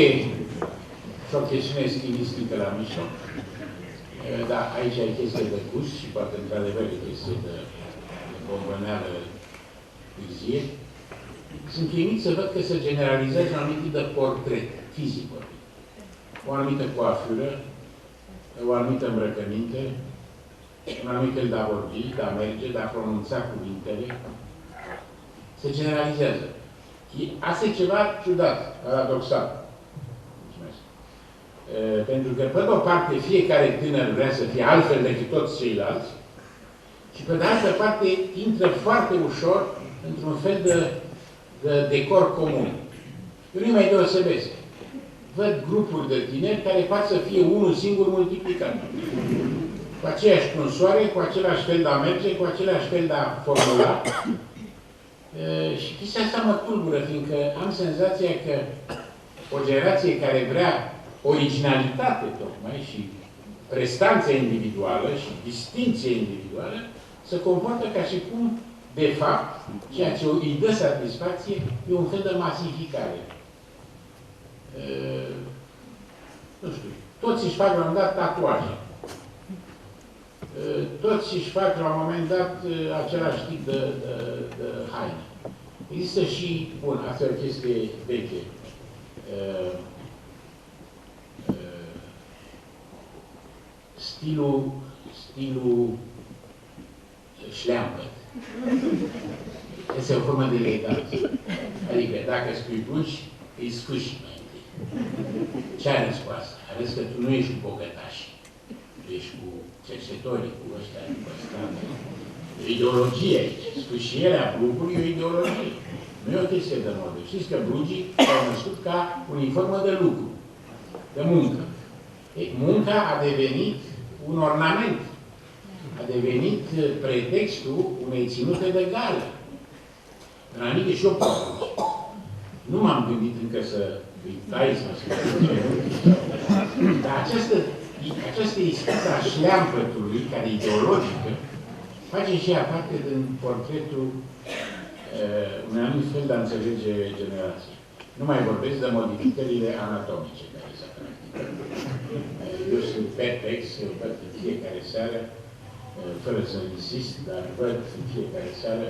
și o chestiune stilistică la mijloc, dar aici e chestie de gust și poate într-adevăr e chestie de bombăneală târzie. Sunt chinuit să văd că se generalizează un anumit tip de portret, fizic vorbit. O anumită coafură, o anumită îmbrăcăminte, un anumit fel de a vorbi, de a merge, de a pronunța cuvintele. Se generalizează. Asta e ceva ciudat, paradoxal. Pentru că, pe de o parte, fiecare tânăr vrea să fie altfel decât toți ceilalți și, pe de altă parte, intră foarte ușor într-un fel de decor comun. Eu nu mai deosebesc. Văd grupuri de tineri care par să fie unul singur multiplicat. Cu aceeași tunsoare, cu același fel de a merge, cu același fel de a formula. Și chestia asta mă tulbură, fiindcă am senzația că o generație care vrea originalitate, tocmai, și prestanță individuală și distinție individuală, se comportă ca și cum, de fapt, ceea ce îi dă satisfacție e un fel de masificare. Nu știu, toți își fac la un moment dat tatuaje. Toți își fac la un moment dat același tip de haine. Există și, bun, asta e o chestie veche. Stilul șleampăt. Este o formă de eleganță. Adică, dacă spui blugi, îi sfâși mai întâi. Ce arăți cu asta? Arăți că tu nu ești cu bogătași. Tu ești cu cercetorii, cu ăștia, cu ăsta. E o ideologie aici. Sfâșierea blugului e o ideologie. Nu e o chestie de modă. Știți că blugii s-au născut ca uniformă de lucru, de muncă. Munca a devenit un ornament. A devenit pretextul unei ținute de gală. În anumite și eu pot. Nu m-am gândit încă să îi tai sau să dar această ispiță a șleampătului, care e ideologică, face și ea parte din portretul unui anumit fel de a înțelege generații. Nu mai vorbesc de modificările anatomice care se practică. Eu sunt perplex, eu văd în fiecare seară, fără să insist, dar văd în fiecare seară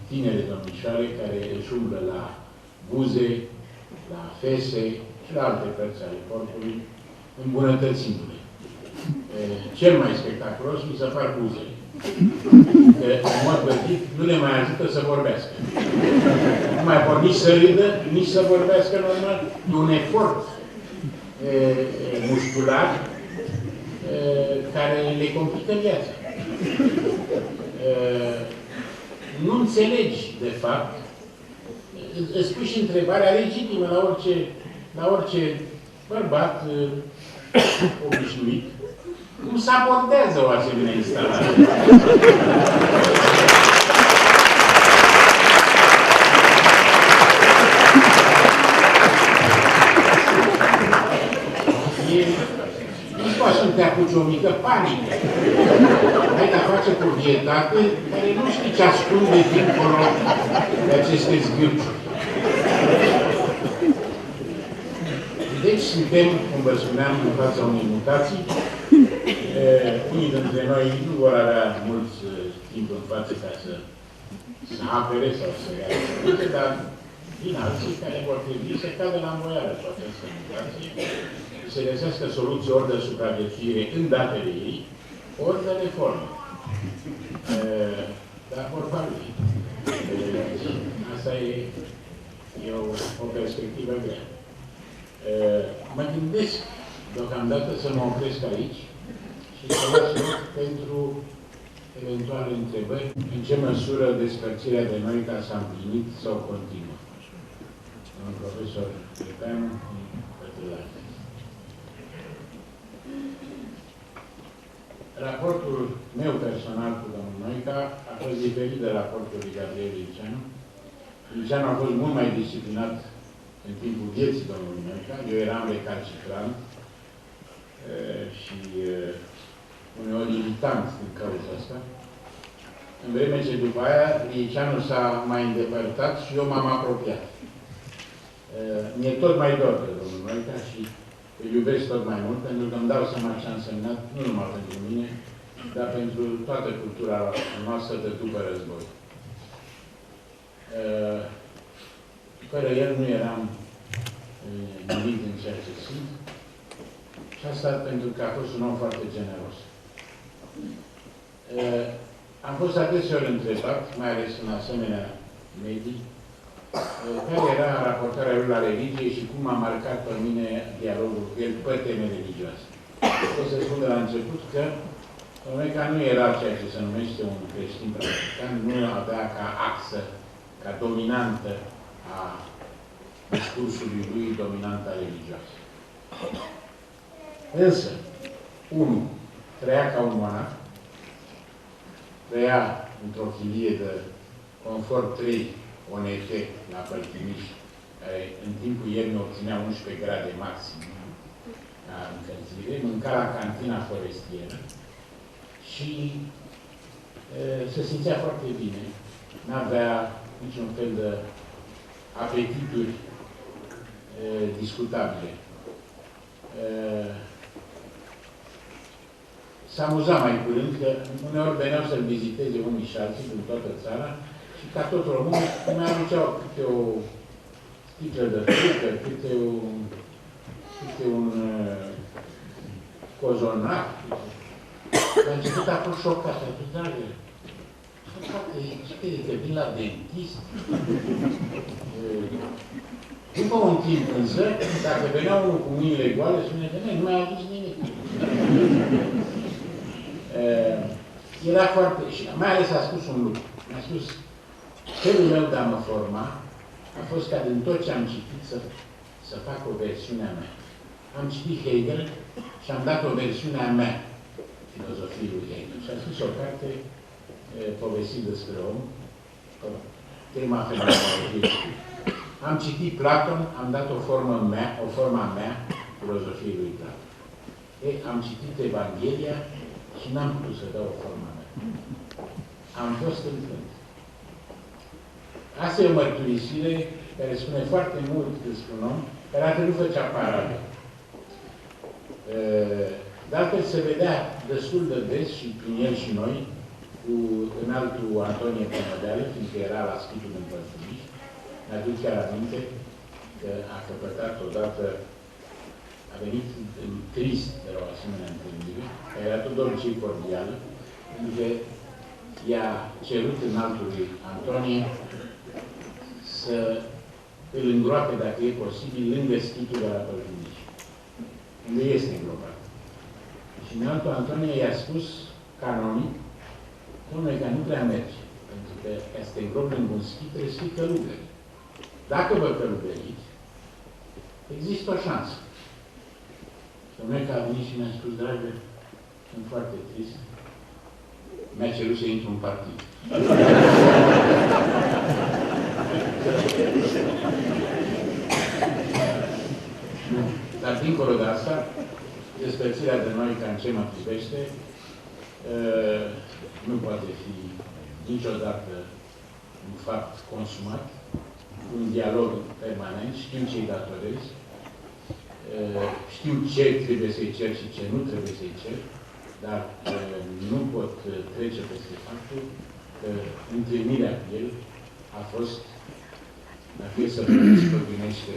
tinere domnișoare care își umblă la buze, la fese și la alte părți ale corpului, îmbunătățindu-le. Cel mai spectaculos mi se par buzele. Că, în mod bătit, nu le mai ajută să vorbească. Nu mai pot nici să râdă, nici să vorbească normal. E un efort muscular care le complică viața. Nu înțelegi, de fapt, îți pui și întrebarea legitimă la orice bărbat obișnuit, cum se abordează o asemenea instalare. Nu poate să te apuci o mică panică. Ai de-a face cu o vietate care nu știi ce ascunde dincolo de aceste zgârciuri. Deci suntem, cum vă spuneam, în fața unei mutații. Unii dintre noi nu vor avea mult timp în față ca să apere sau să ia lucruri, dar din alții care vor trebui să cadă la învoială cu această mutație, să găsească soluții ori de supraviețuire în datele ei, ori de reformă. Dar vor parui. Asta e o perspectivă grea. Mă gândesc deocamdată să mă opresc aici și să las loc pentru eventuale întrebări în ce măsură despărțirea de noi ca s-a împlinit sau continuă. Domnul profesor Lepeanu, Pătrălache. Raportul meu personal cu domnul Noica a fost diferit de raportul lui Gabriel Liceanu. Liceanu a fost mult mai disciplinat în timpul vieții domnului Noica. Eu eram recalcitrant și uneori irritant din cauza asta. În vreme ce după aia Liceanu s-a mai îndepărtat și eu m-am apropiat. Mi-e tot mai dor de domnul Noica și îl iubesc tot mai mult, pentru că îmi dau seama ce a însemnat, nu numai pentru mine, dar pentru toată cultura noastră de după război. Fără el nu eram nimic din ceea ce simt. Și asta pentru că a fost un om foarte generos. Am fost adeseori întrebat, mai ales în asemenea medii, care era raportarea lui la religie și cum a marcat pe mine dialogul cu el pe teme religioase. Pot să spun de la început că Noica nu era ceea ce se numește un creștin practicant, nu avea ca axă, ca dominantă a discursului lui, dominanta religioasă. Însă, unul, trăia ca un monah, trăia într-o chilie de confort 3 ONT la Păltimiș, care în timpul iernii obținea 11 grade maxim ca încălzire, mânca la cantina forestieră și se simțea foarte bine. N-avea niciun fel de apetituri discutabile. S-a amuzat mai curând că uneori veneau să-l viziteze unii și alții din toată țara și ca tot românul mai aduceau câte o sticlă de frică, câte un cozonac. La început a fost șocat. A zis, dragă, știi că vin la dentist. După un timp însă, dacă venea unul cu mâinile goale, spune că nu mai adus nimic. Era foarte... Și mai ales a spus un lucru. Mi-a spus, felul meu de a mă forma a fost ca din tot ce am citit să fac o versiune a mea. Am citit Hegel și am dat o versiune a mea, filozofiei lui Hegel. Și a scris o carte povestit despre om, tema fenomenologiei. Am citit Platon, am dat o formă a mea, filozofiei lui Platon. Ei, am citit Evanghelia și n-am putut să dau o formă a mea. Am fost înfrânt. Asta e o mărturisire care spune foarte mult despre un om care a trebuit făcea paradă. De altfel se vedea destul de des și prin el și noi cu înaltul Antonie Pămădeală, fiindcă era la schitul din Păltimiș. Mi-aduc chiar aminte că a căpătat odată, a venit trist de la o asemenea întâlnire, care era tot obicei cordială, pentru că i-a cerut înaltului Antonie să îl îngroape, dacă e posibil, lângă schitul de la Păltimiș, unde este îngropat. Și înaltul Antonie i-a spus, canonic, domnule, că nu prea merge, pentru că ca să te îngropi lângă un schit, trebuie să fii călugări. Dacă vă călugăriți, există o șansă. Domnule, că a venit și mi-a spus, dragă, sunt foarte trist, mi-a cerut să intru în partid. Dar dincolo de asta, despărțirea de noi, ca în ce mă privește, nu poate fi niciodată un fapt consumat, un dialog permanent, știu ce-i datorez, știu ce trebuie să-i cer și ce nu trebuie să-i cer, dar nu pot trece peste faptul că întâlnirea cu el a fost, dacă e să vorbesc păgânește,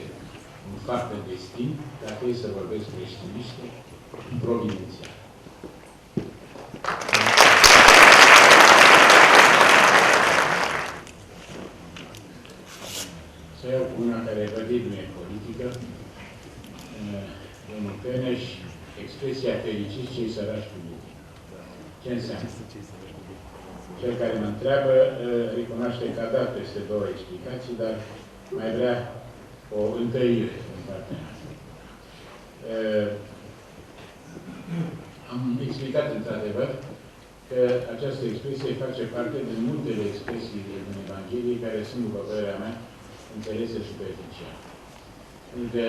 un fapt de destin, dacă e să vorbesc creștinește, providențial. Să iau cu una care vădit nu e politică, domnul Peneș, expresia fericiți cei săraci cu bucuri. Ce înseamnă? Cel care mă întreabă recunoaște că a dat peste două explicații, dar mai vrea o întărire în partea mea. Am explicat într-adevăr că această expresie face parte din multele expresii din Evanghelie care sunt, după părerea mea, înțelese superficial. Pentru că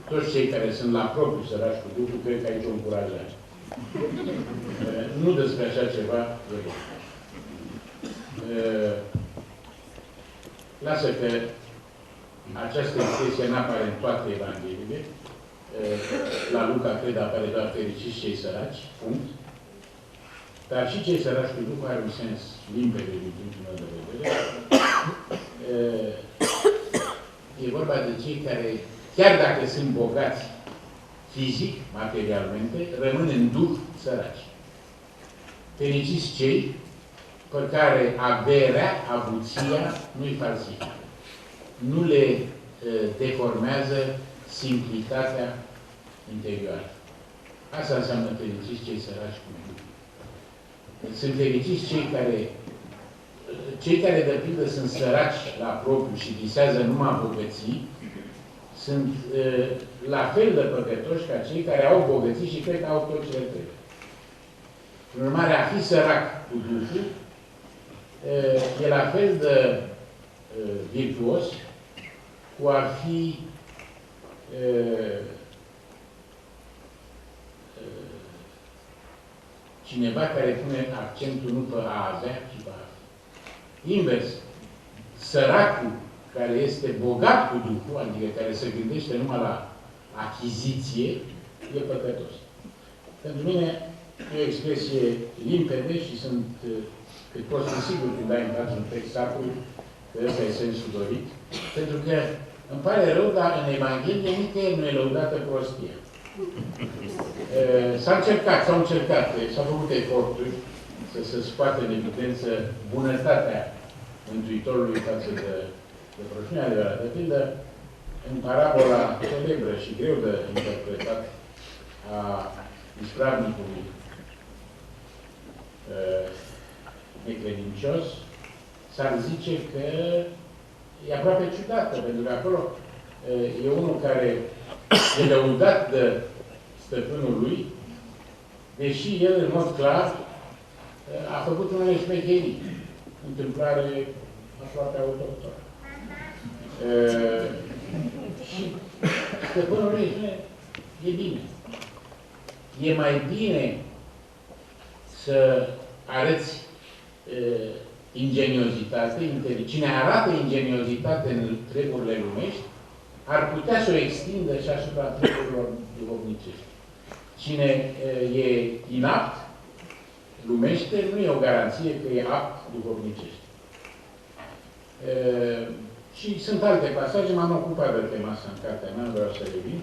toți cei care sunt la propriu sărași cu Duhul, cred că aici o încurajare. Nu despre așa ceva e bun. Lasă că Această expresie nu apare în toate Evangheliile. La Luca, cred, apare doar fericiți cei săraci, punct. Dar și cei săraci cu Duhul are un sens limpede din punctul meu de vedere. E vorba de cei care, chiar dacă sunt bogați fizic, materialmente, rămân în Duh săraci. Fericiți cei pe care averea, avuția, nu-i falsifică. Nu le deformează simplitatea interioară. Asta înseamnă fericiți cei săraci cu Duh. Sunt fericiți cei care de pildă sunt săraci la propriu și visează numai bogății, sunt la fel de păcătoși ca cei care au bogății și cred că au tot ce le trebuie. În urmare, a fi sărac cu Duhul e la fel de virtuos cu a fi cineva care pune accentul nu pe a avea, ci pe a fi. Invers, săracul care este bogat cu Duhul, adică care se gândește numai la achiziție, e păcătos. Pentru mine e o expresie limpede și sunt, cât pot fi sigur când dai în față un text sacru, că ăsta e sensul dorit, pentru că îmi pare rău, dar în Evanghelie nicăieri nu e lăudată prostia. S-au încercat, s-au făcut eforturi să se scoată în evidență bunătatea Mântuitorului față de proșimea adevărată. De pildă, în parabola celebră și greu de interpretat a ispravnicului necredincios, s-ar zice că e aproape ciudată, pentru că acolo e unul care e lăudat de stăpânul lui, deși el, în mod clar, a făcut unele șmecherii. Întâmplare aproape autohtonă. Și stăpânul lui spune, e bine. E mai bine să arăți ingeniozitate, cine arată ingeniozitate în treburile lumești, ar putea să o extindă și asupra treburilor duhovnicești. Cine e inapt, lumește, nu e o garanție că e apt duhovnicești. Și sunt alte pasaje, m-am ocupat de tema asta în cartea mea, vreau să revin.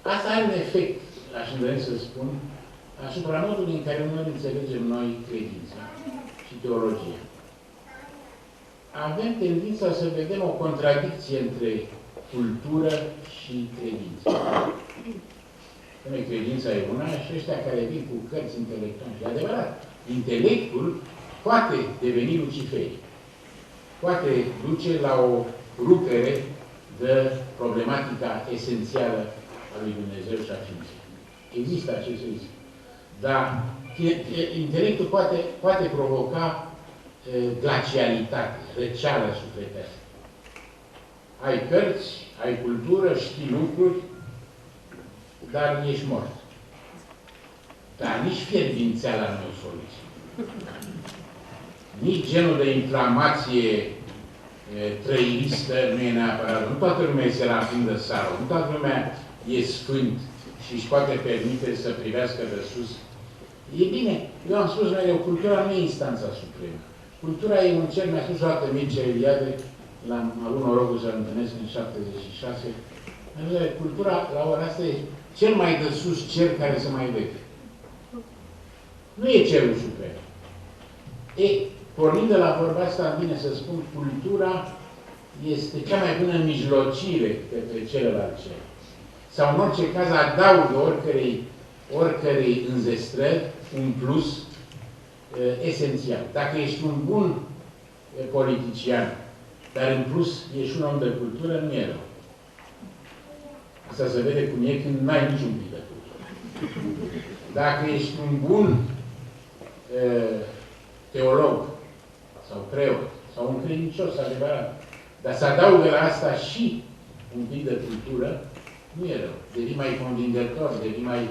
Asta are un efect, aș îndrăzni să spun, asupra modului în care noi înțelegem noi credința și teologia. Avem tendința să vedem o contradicție între cultură și credință. Credința e una și ăștia care vin cu cărți intelectuale. E adevărat, intelectul poate deveni luciferic. Poate duce la o rupere de problematica esențială a lui Dumnezeu și a ființei. Există acest risc. Dar intelectul poate provoca glacialitate, răceală sufletească. Ai cărți, ai cultură, știi lucruri, dar ești mort. Dar nici fierbințeala nu e o soluție. Nici genul de inflamație trăiristă nu e neapărat. Nu toată lumea e serafin de sară, nu toată lumea e sfânt și își poate permite să privească de sus. E bine, eu am spus mereu, cultura nu e instanța supremă. Cultura e un cer, mi-a spus o dată Mircea Eliade, l-am avut norocul să-l întâlnesc în 76. Cultura, la ora asta, e cel mai de sus cer care se mai vede. Nu e cerul suprem. Pornind de la vorba asta, vine să spun, cultura este cea mai bună mijlocire către celălalt cer. Sau, în orice caz, adaugă oricărei înzestrări un plus esențial. Dacă ești un bun politician, dar în plus ești un om de cultură, nu e rău. Asta se vede cum e când n-ai niciun pic de cultură. Dacă ești un bun teolog sau preot sau un credincios adevărat, dar să adaugă la asta și un pic de cultură, nu e rău. Devii mai convingător, devii mai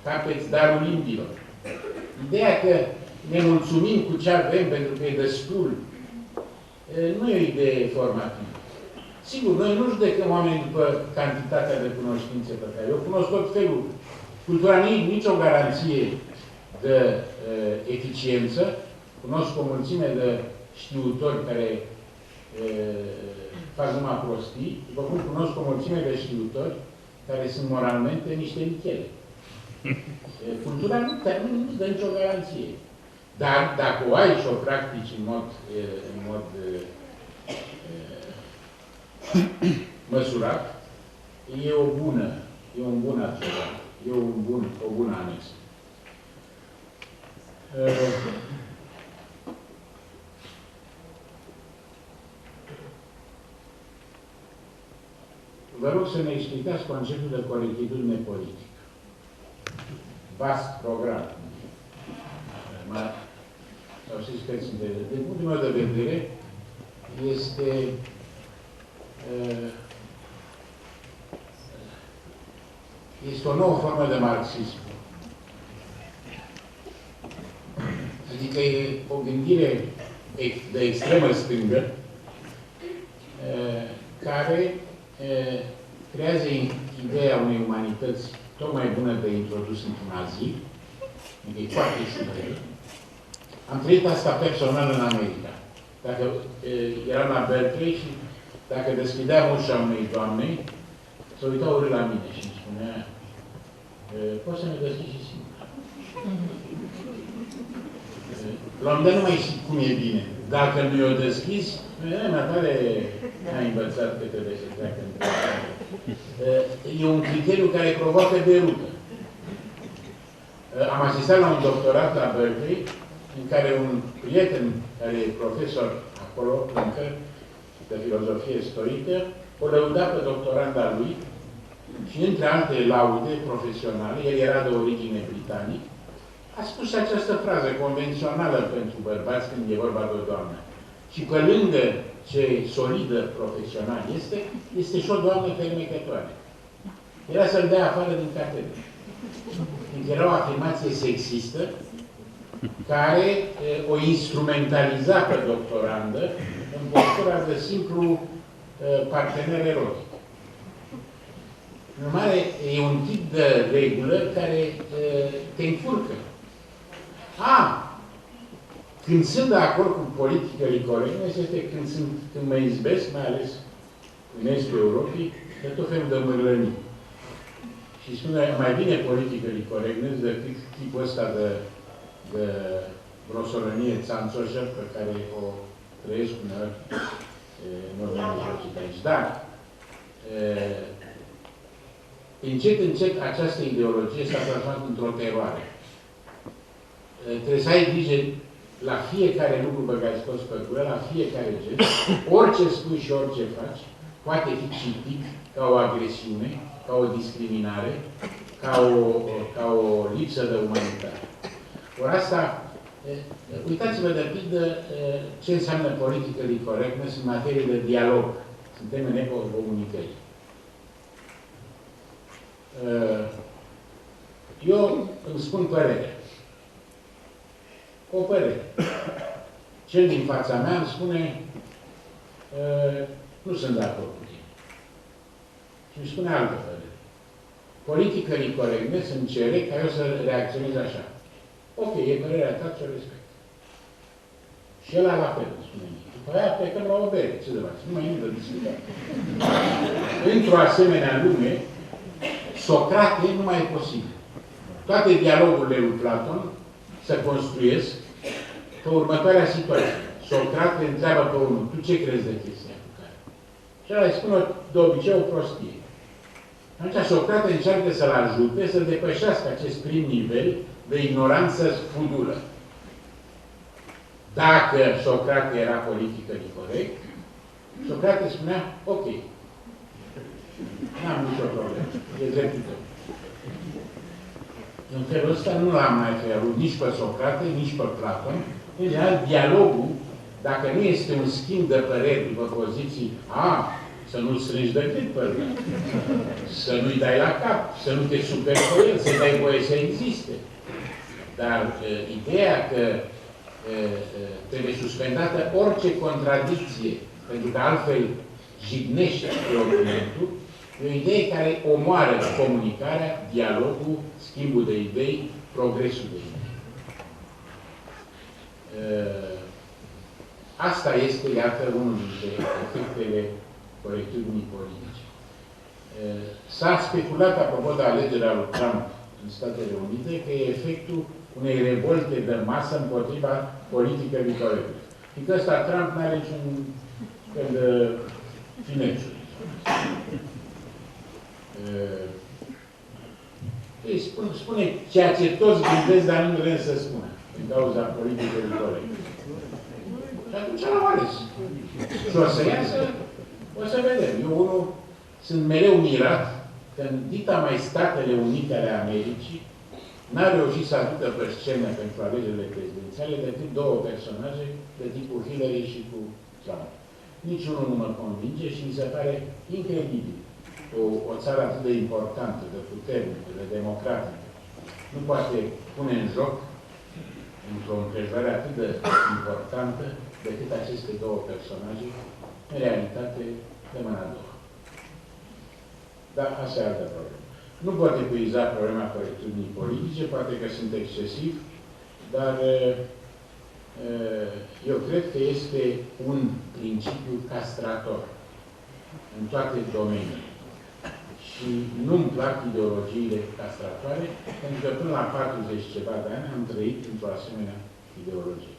capeți darul limbilor. Ideea că ne mulțumim cu ce avem pentru că e destul, nu e o idee formativă. Sigur, noi nu judecăm oamenii după cantitatea de cunoștințe pe care eu cunosc tot felul. Cultura nu e nicio garanție de eficiență. Cunosc o mulțime de știutori care fac numai prostii, după cum cunosc o mulțime de știutori care sunt moralmente niște michele. Cultura nu dă nicio garanție. Dar dacă o ai și o practici în mod măsurat, e un bun acționat, e o bună anexă. Vă rog să ne explicați conceptul de corectitudine politică. Vast program. Sau știți că din punctul meu de vedere, este o nouă formă de marxism. Adică e o gândire de extremă stângă care creează ideea unei umanități tot mai bună de introdus într-un azil, e foarte șubră. Am trăit asta personal în America. Dacă eram la Berkeley și dacă deschideam ușa unei doamne, se uita urât la mine și îmi spunea, poți să ne deschizi și singur. La un dat nu mai știi cum e bine. Dacă nu i-o deschizi, tare n-ai învățat că trebuie să treacă între. E un criteriu care provoacă derută. Am asistat la un doctorat la Berkeley, în care un prieten, care e profesor acolo, încă, de filozofie stoică, o lăuda pe doctoranda lui și, între alte laude profesionale, el era de origine britanic, a spus această frază convențională pentru bărbați când e vorba de o doamnă. Și pe lângă ce solidă profesional este și o doamnă fermecătoare. Era să-l dea afară din catedră. Fiindcă era o afirmație sexistă care o instrumentaliza pe doctorandă în postura de simplu partener erotic. În urmare, e un tip de regulă care te încurcă. Când sunt de acord cu politically correctness este când mă izbesc, mai ales în estul Europei, de tot felul de mărlănii. Și spune, mai bine politically correctness decât tipul ăsta de brosolănie țanțoșă pe care o trăiesc uneori în organizații aici. Dar, încet această ideologie s-a transformat într-o teroare. Trebuie să ai grijă la fiecare lucru pe care îl scoți pe gură, la fiecare gest, orice spui și orice faci, poate fi citit ca o agresiune, ca o discriminare, ca o lipsă de umanitate. Ori asta, uitați-vă de pildă ce înseamnă politically correctness în materie de dialog. Suntem în epoca comunicării. Eu îmi spun părerea. O părere. Cel din fața mea îmi spune nu sunt de acord cu tine. Și îmi spune altă părere. Politically correctness îmi cere ca eu să reacționez așa. Ok, e părerea ta, ți-o respect. Și ăla la fel, îmi spune mie. După aia plecăm la o bere. Ce de faci? Nu mai nimic de discutat. Într-o asemenea lume, Socrate nu mai e posibil. Toate dialogurile lui Platon se construiesc pe următoarea situație. Socrate întreabă pe unul, tu ce crezi de chestia cu care? Și ăla îi spune de obicei o prostie. Atunci Socrate încearcă să-l ajute să depășească acest prim nivel de ignoranță spudulă. Dacă Socrate era politically corect, Socrate spunea, ok, n-am nicio problemă, e dreptul tău. În felul ăsta nu l-am mai făcut nici pe Socrate, nici pe Platon. În general, dialogul, dacă nu este un schimb de păreri după poziții, să nu-l strângi de cât părere, să nu-i dai la cap, să nu te superi pe el, să-i dai voie să existe. Dar ideea că trebuie suspendată orice contradicție, pentru că altfel jignește oponentul, e o idee care omoară comunicarea, dialogul, schimbul de idei, progresul de idei. Asta este, iată, unul dintre efectele corectitudinii politice. S-a speculat, apropo de alegerea lui Trump în Statele Unite, că e efectul unei revolte de masă împotriva politicii corecte. Fiindcă ăsta Trump nu are niciun fel de finețuri. Spune ceea ce toți gândesc, dar nu vrem să spună, din cauza politicii corecte. Și atunci l-am ales. Și o să iasă, o să vedem. Eu, unul, sunt mereu mirat că în dita mai Statele Unite ale Americii n-a reușit să aducă pe scenă pentru alegerile prezidențiale decât două personaje de tipul Hillary și cu Trump. Niciunul nu mă convinge și mi se pare incredibil. O țară atât de importantă, de puternică, de democratică, nu poate pune în joc, într-o împrejurare atât de importantă, decât aceste două personaje, în realitate, de mâna a doua. Dar asta e altă problemă. Nu pot epuiza problema corectitudinii politice, poate că sunt excesiv, dar eu cred că este un principiu castrator în toate domeniile. Și nu-mi plac ideologiile castratoare, pentru că până la 40 ceva de ani am trăit într-o asemenea ideologie.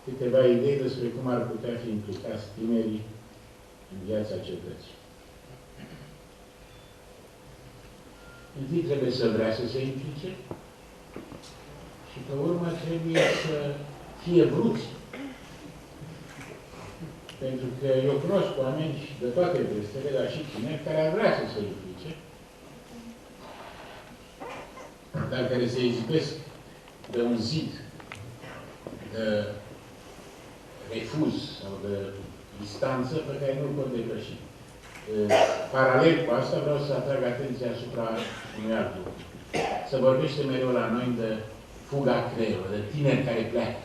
Câteva idei despre cum ar putea fi implicați tinerii în viața cetății. Întâi trebuie să vrea să se implice și pe urmă trebuie să fie bruți. Pentru că eu cunosc oameni de toate vârstele, dar și tineri, care ar vrea să se implice, dar care se izbesc de un zid de refuz sau de distanță pe care nu-l pot depăși. Paralel cu asta vreau să atrag atenția asupra unui alt lucru. Se vorbește mereu la noi de fuga creierului, de tineri care pleacă.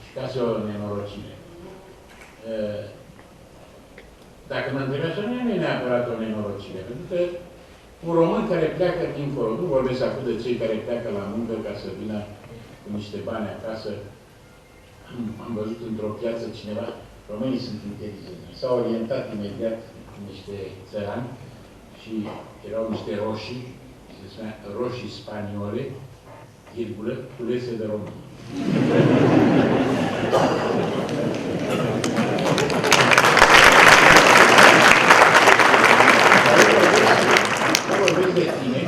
Și ca să o nenorocire. Dacă mă întrebați, nu e neapărat o nenorocire, pentru că un român care pleacă dincolo, nu vorbesc acum de cei care pleacă la muncă ca să vină cu niște bani acasă. Am văzut într-o piață cineva, românii sunt inteligenți, s-au orientat imediat cu niște țărani și erau niște roșii, se spunea roșii spaniole, virgulă, culese de români. Vorbesc de tine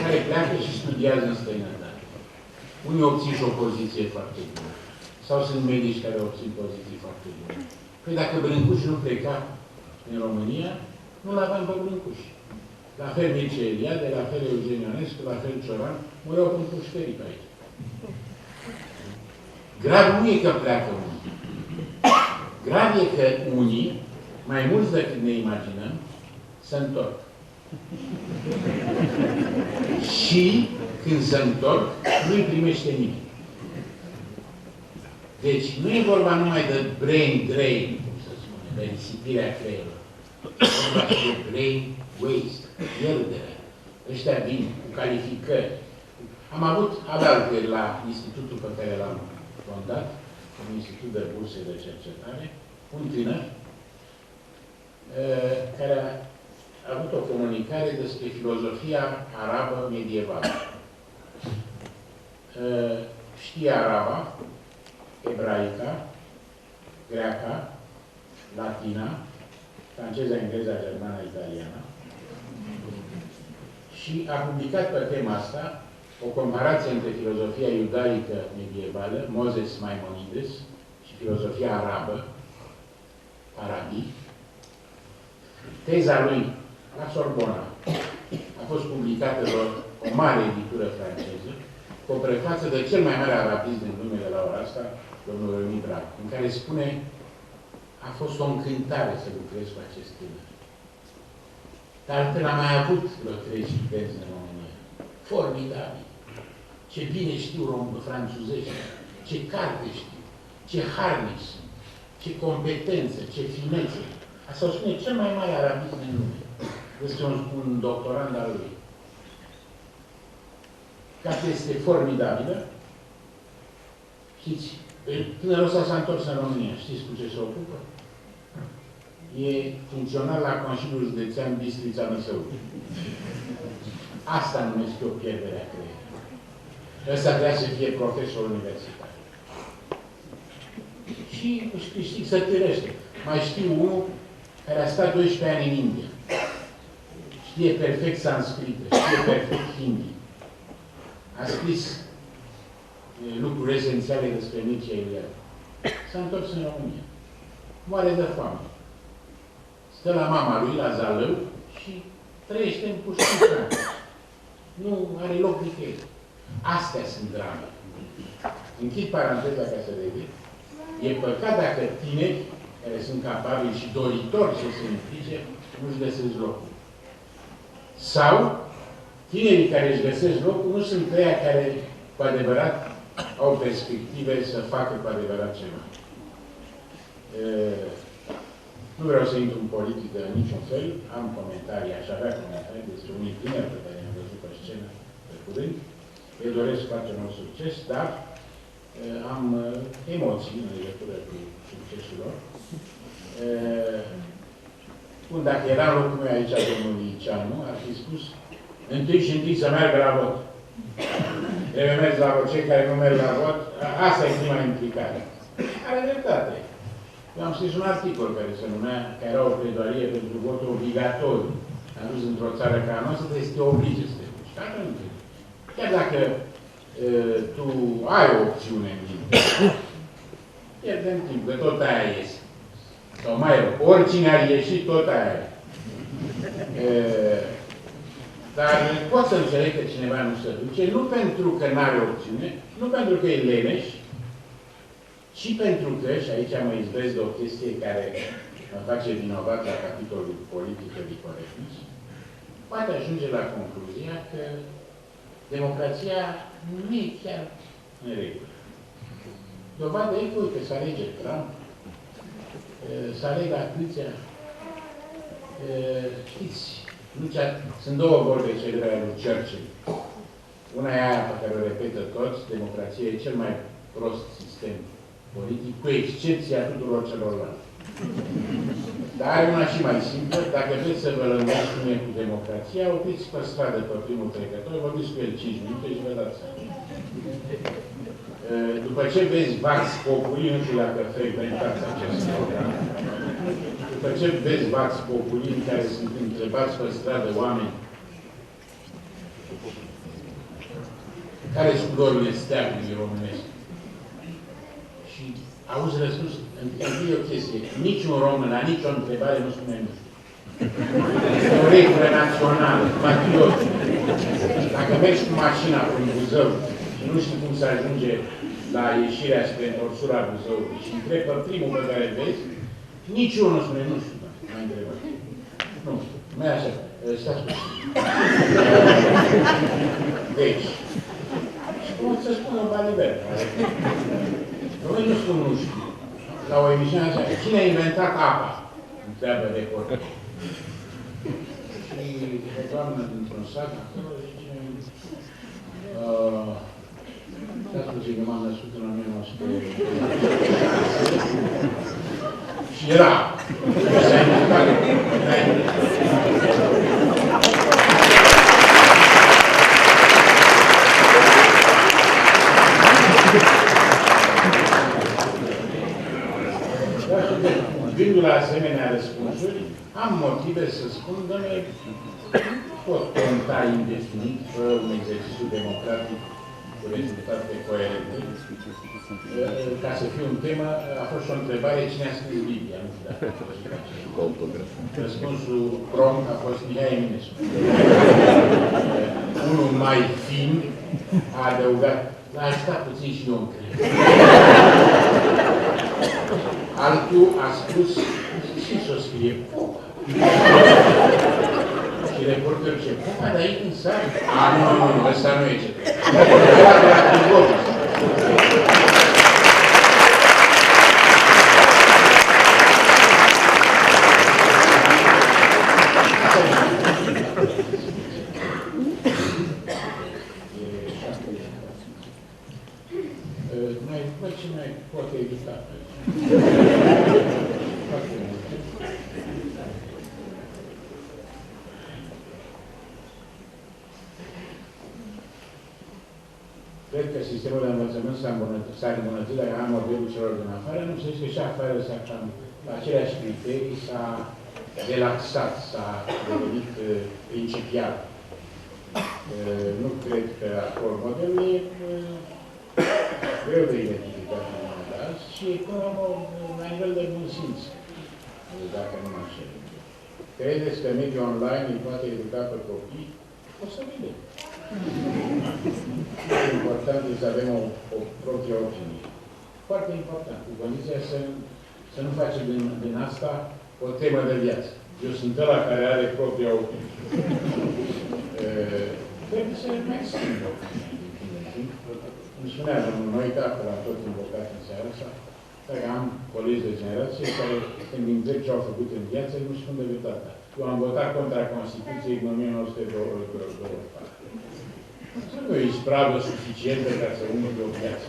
care pleacă și studiază în străinătate. Unii obțin și o poziție foarte bună. Sau sunt medici care obțin poziții foarte bune. Păi dacă Brâncuș nu pleca în România, nu l-aveam pe Brâncuș. La fel Mircea Eliade, la fel Eugen Ionescu, la fel Cioran, mureau cu pușterii pe aici. Grav nu e că pleacă unii. Grav e că unii, mai mulți decât ne imaginăm, se întorc. Și când se întorc, nu-i primește nimeni. Deci, nu e vorba numai de brain drain, cum se spune, de risipirea creierului. E vorba de brain waste, pierdere. Ăștia vin cu calificări. Am avut alaltări la institutul pe care l-am fondat, un institut de burse de cercetare, un tânăr care a avut o comunicare despre filozofia arabă medievală. Știa araba, ebraica, greaca, latina, franceza, engleza, germană, italiană și a publicat pe tema asta o comparație între filozofia iudaică medievală, Moses Maimonides, și filozofia arabă, arabii. Teza lui la Sorbona a fost publicată de o mare editură franceză, cu o prefață de cel mai mare arabist din lume de la ora asta, domnul Remi Brag, în care spune: a fost o încântare să lucrez cu acest tânăr. Dar altfel am mai avut vreo 3 studenți în România. Formidabil! Ce bine știu franțuzești, ce carte știu, ce harnici sunt, ce competență, ce finețe. Asta o spune cel mai mare arabist din lume. Este un doctorand al lui. Cartea este formidabilă. Știți, tânărul ăsta s-a întors în România. Știți cu ce se ocupă? E funcționar la Consiliul Județean Bistrița Năsăuți. Asta numesc eu pierderea creierii. Ăsta vrea să fie profesor universitar. Și știi, să târește. Mai știu unul care a stat 12 ani în India. Știe perfect sanscrită, știe perfect hindi. A scris lucruri esențiale despre Mircea Eliade. S-a întors în România. Moare de foame. Stă la mama lui, la Zalău, și trăiește în puștințan. Nu are loc nicăieri. Astea sunt drame. Închid paranteza ca să vedeți. E păcat dacă tineri care sunt capabili și doritori să se implice, nu-și găsesc locul. Sau tinerii care își găsesc locul nu sunt ăia care cu adevărat au perspective să facă cu adevărat ceva. Nu vreau să intru în politică în niciun fel, am comentarii, aș avea comentarii despre unii tineri pe care i-am văzut pe scenă pe curând. Eu doresc foarte mult succes, dar am emoții în legătură cu succesul lor. Bun, dacă era în locul meu aici domnul Liceanu, ar fi spus întâi să meargă la vot. Trebuie mers la vot. Cei care nu merg la vot, asta e prima implicare. Are dreptate. Eu am scris un articol care se numea, că era o pledoarie pentru votul obligatoriu. Am dus într-o țară ca a noastră, trebuie să te oblige să te duci. Chiar dacă tu ai o opțiune în minte, pierdem timp, că tot aia este. Sau mai rău, oricine ar ieși, tot aia e. Dar pot să înțeleg că cineva nu se duce, nu pentru că nu are opțiune, nu pentru că e leneș, ci pentru că, și aici mă izbesc de o chestie care mă face vinovat la capitolul politică de corectnism, poate ajunge la concluzia că democrația nu e chiar în regulă. Dovadă e că, uite, să alege Trump, să aleg atâția. Știți, sunt două vorbe cele ale lui Churchill. Una e aia pe care o repetă toți, democrația e cel mai prost sistem politic, cu excepția tuturor celorlalți. Dar are una și mai simplă, dacă vreți să vă lămuriți cum e cu democrația, opriți pe stradă pe primul trecător, vorbiți cu el 5 minute și vă dați seama. După ce vezi Vax Populi, nu știu dacă frecventați acest program, după ce vezi Vax Populi în care sunt întrebați pe stradă oameni care sunt culorile steagului românesc, și auzi răspuns, întâi o chestie, niciun român la nicio întrebare nu spune nu știu. Este o regulă națională, patriotică. Dacă mergi cu mașina prin Buzău și nu știi cum să ajunge la ieșirea spre întorsura Buzăului și întrebi pe primul pe care îl vezi, niciunul nu spune nu știu, mai întrebat. Nu știu, nu e așa. Stați puțin. Deci, și cum să spun o baliber? Noi nu spun nu știu. La o emisiune așa, cine a inventat apa? Întreabă reporterul. Și o doamnă dintr-un sat, acolo, zice, stați puțin că m-am născut în 1906 și era. S-a inventat. Gândul la asemenea răspunsuri, am motive să spun că noi pot conta indefinit fără un exercițiu democratic cu rezultate coerente. Ca să fiu în temă, a fost și o întrebare cine a scris Biblia. Nu știu dacă a fost acest. Răspunsul prompt a fost Mihai Eminescu. Unul mai fin a adăugat, l-a ajutat puțin și eu cred. Altul a spus și să scrie Popa. Și Și reporterul ce? Cum de aici în sală? A, nu, ăsta nu e ce trebuie. Mai ce mai poate evita? Cred că sistemul de învățământ s-a îmbunătățit la am modelul celor din afară, nu știu că și afară s-a cam la aceleași criterii, s-a relaxat, s-a devenit principial. Nu cred că acolo modelul e greu de identificat în momentul de azi și până la nivel de bun simț, dacă nu mă înșel. Credeți că mediul online îi poate educa pe copii? O să vedem. Important este să avem o proprie opinie. Foarte important, cu condiția să nu facem din asta o temă de viață. Eu sunt ăla care are propria opinie. Trebuie să mai schimbă opinia din timp în timp. Îmi spunea domnul Noica, că l-am tot invocat în seara asta, că am colegi de generație care, când îmi întreb ce au făcut în viață, nu spun de tata. Eu am votat contra Constituției în 1924. Nu e ispravă suficientă ca să umple o viață.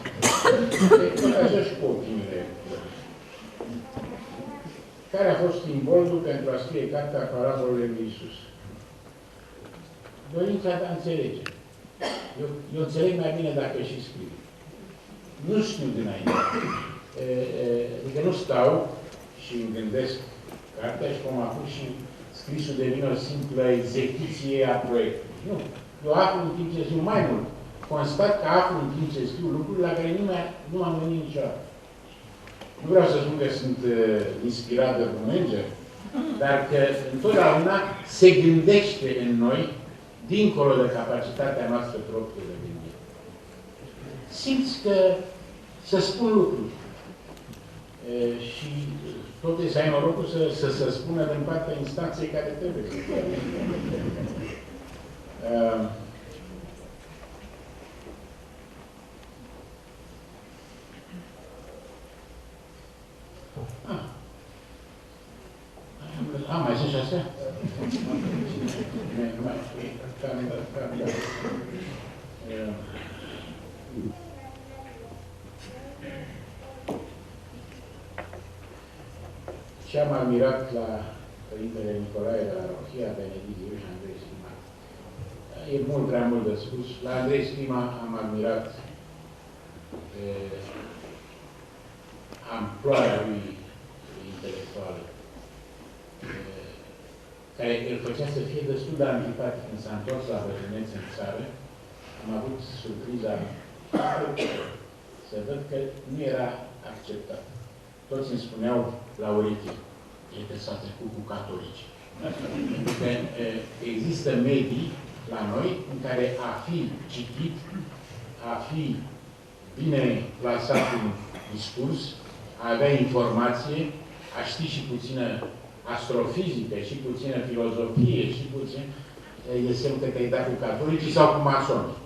Tot așa și cu opiniile. Care a fost simbolul pentru a scrie cartea Parabolele lui Iisus? Dorința de a înțelege. Eu înțeleg mai bine dacă și scriu. Nu știu dinainte. Adică nu stau și îmi gândesc cartea și cum a fost și scrisul devine o simplă execuție a proiectului. Nu. Eu aflu în timp ce scriu mai mult. Constat că aflu în timp ce scriu lucruri la care nu m-am gândit niciodată. Nu vreau să spun că sunt inspirat de un înger, dar că întotdeauna se gândește în noi, dincolo de capacitatea noastră proprie de gândire. Simți că să spun lucruri. Și totul să ai norocul să se spună din partea instanței care trebuie. Mai sunt și astea? Ce am admirat la Părintele Nicolae de la Rohia, Benedict și Andrei Scrima. E mult prea mult de spus. La Andrei Scrima am admirat amploarea lui intelectuală, care îl făcea să fie destul de antipatic. Când s-a întors la bătrânețe în țară, am avut surpriza să văd că nu era acceptat. Toți îmi spuneau la ureche, e că s-a trecut cu catolici. Pentru că există medii la noi în care a fi citit, a fi bine plasat în discurs, a avea informație, a ști și puțină astrofizică, și puțină filozofie, și puțin, e semn că te-ai dat cu catolicii sau cu masonii.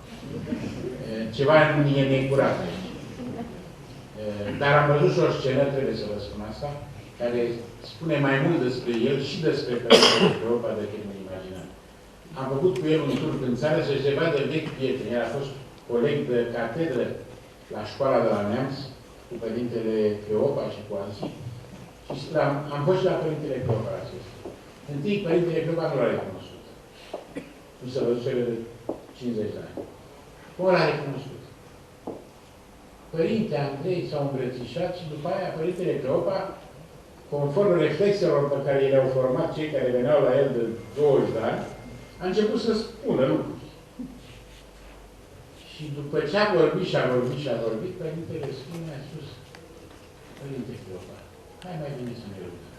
Ceva e necurat aici. Dar am văzut și o scenă, trebuie să vă spun asta, care spune mai mult despre el și despre Europa decât ne imaginăm. Am făcut cu el un tur în țară să se vadă vechi prieteni. El a fost coleg de catedră la școala de la Neamț, cu Părintele Cleopa și cu alții. Și am fost și la Părintele Cleopa acesta. Întâi, Părintele Cleopa nu l-a recunoscut. Nu se văzuse de 50 de ani. Cum l-a recunoscut? Părinte Andrei s-au îmbrățișat și după aia Părintele Cleopa, conform reflexelor pe care i le-au format cei care veneau la el de 20 de ani, a început să spună lucruri. Și după ce a vorbit și a vorbit și a vorbit, Părintele Sfânt a spus: Părinte Cleopa, hai mai bine să ne rugăm.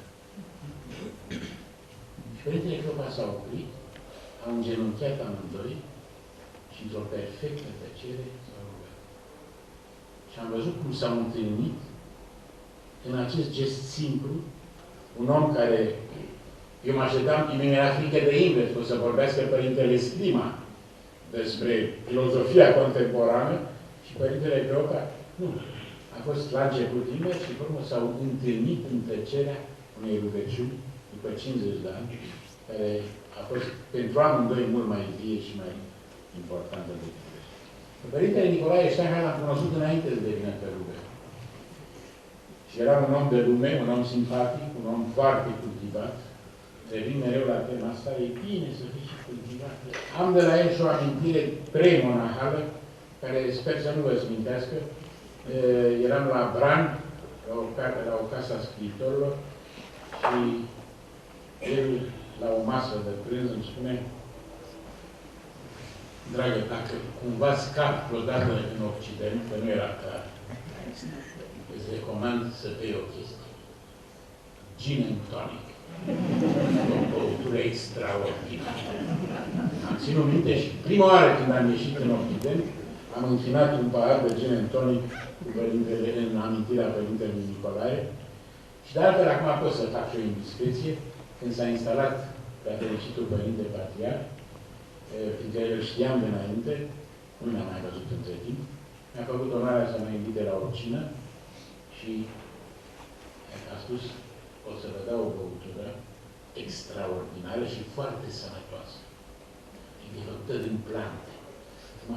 Și Părintele Cleopa s-a oprit, au îngenunchiat amândoi și într-o perfectă tăcere s-au rugat. Și am văzut cum s-au întâlnit în acest gest simplu, un om care Eu mă așteptam, mi era frică de invers, o să vorbească Părintele Scrima despre filozofia contemporană și Părintele Cleopa, nu. A fost la început invers și urmă s-au întâlnit în tăcerea unei rugăciuni după 50 de ani, care a fost pentru amândoi mult mai vie și mai importantă decât restul. Părintele Nicolae Steinhardt l-am cunoscut înainte să devină călugă. Și era un om de lume, un om simpatic, un om foarte cultivat. Revin mereu la tema asta, e bine să fii și cultivat. Am de la el și o amintire premonahală, care sper să nu vă smintească. Eram la Bran, la o casă a scriitorilor, și el, la o masă de prânz, îmi spune: dragă, dacă cumva scap vreodată în Occident, că nu era clar, îți recomand să bei o chestie. Gin and tonic. O băutură extraordinară. Am ținut minte și prima oară când am ieșit în Occident, am închinat un pahar de gin and tonic cu părintele, în amintirea Părintelui Nicolae. Și de altfel, acum pot să fac și o indiscreție. Când s-a instalat prea fericitul Părinte Patriarh, fiindcă îl știam de înainte, nu ne-am mai văzut între timp, mi-a făcut onoarea să mă invite la o cină și a spus: o să vă dau o băutură extraordinară și foarte sănătoasă. E făcută din plante. Acum,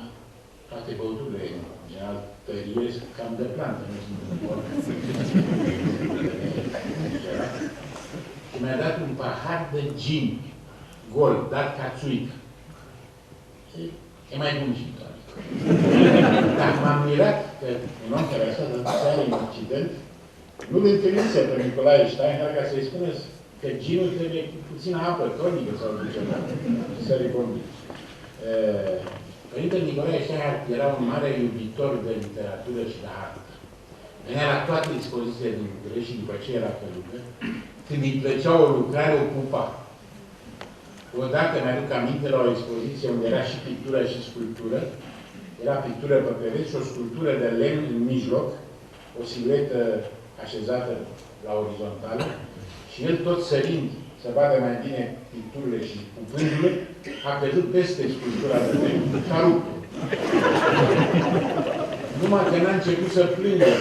toate băuturile, în general, tăriesc cam de plante, nu sunt în bol. Și mi-a dat un pahar de gin gol, dat ca țuică. E mai bun gin tonic. Dar m-am mirat că un om care a stat în în Occident nu-l întâlnise pe Nicolae Steinhardt ca să-i spună că ginul trebuie cu puțină apă tonică sau ceva, să le conduci. Părintele Nicolae Steinhardt era un mare iubitor de literatură și de artă. Venea la toate expozițiile din București și după ce era călugă, când îi plăcea o lucrare, o pupa. Odată mi-aduc aminte la o expoziție unde era și pictură și sculptură. Era pictură pe pereți și o sculptură de lemn în mijloc, o siluetă așezată la orizontală, și el tot sărind să vadă mai bine picturile și cuvânturile, a căzut peste sculptura de lemn și a rupt-o. Numai că n-a început să plângă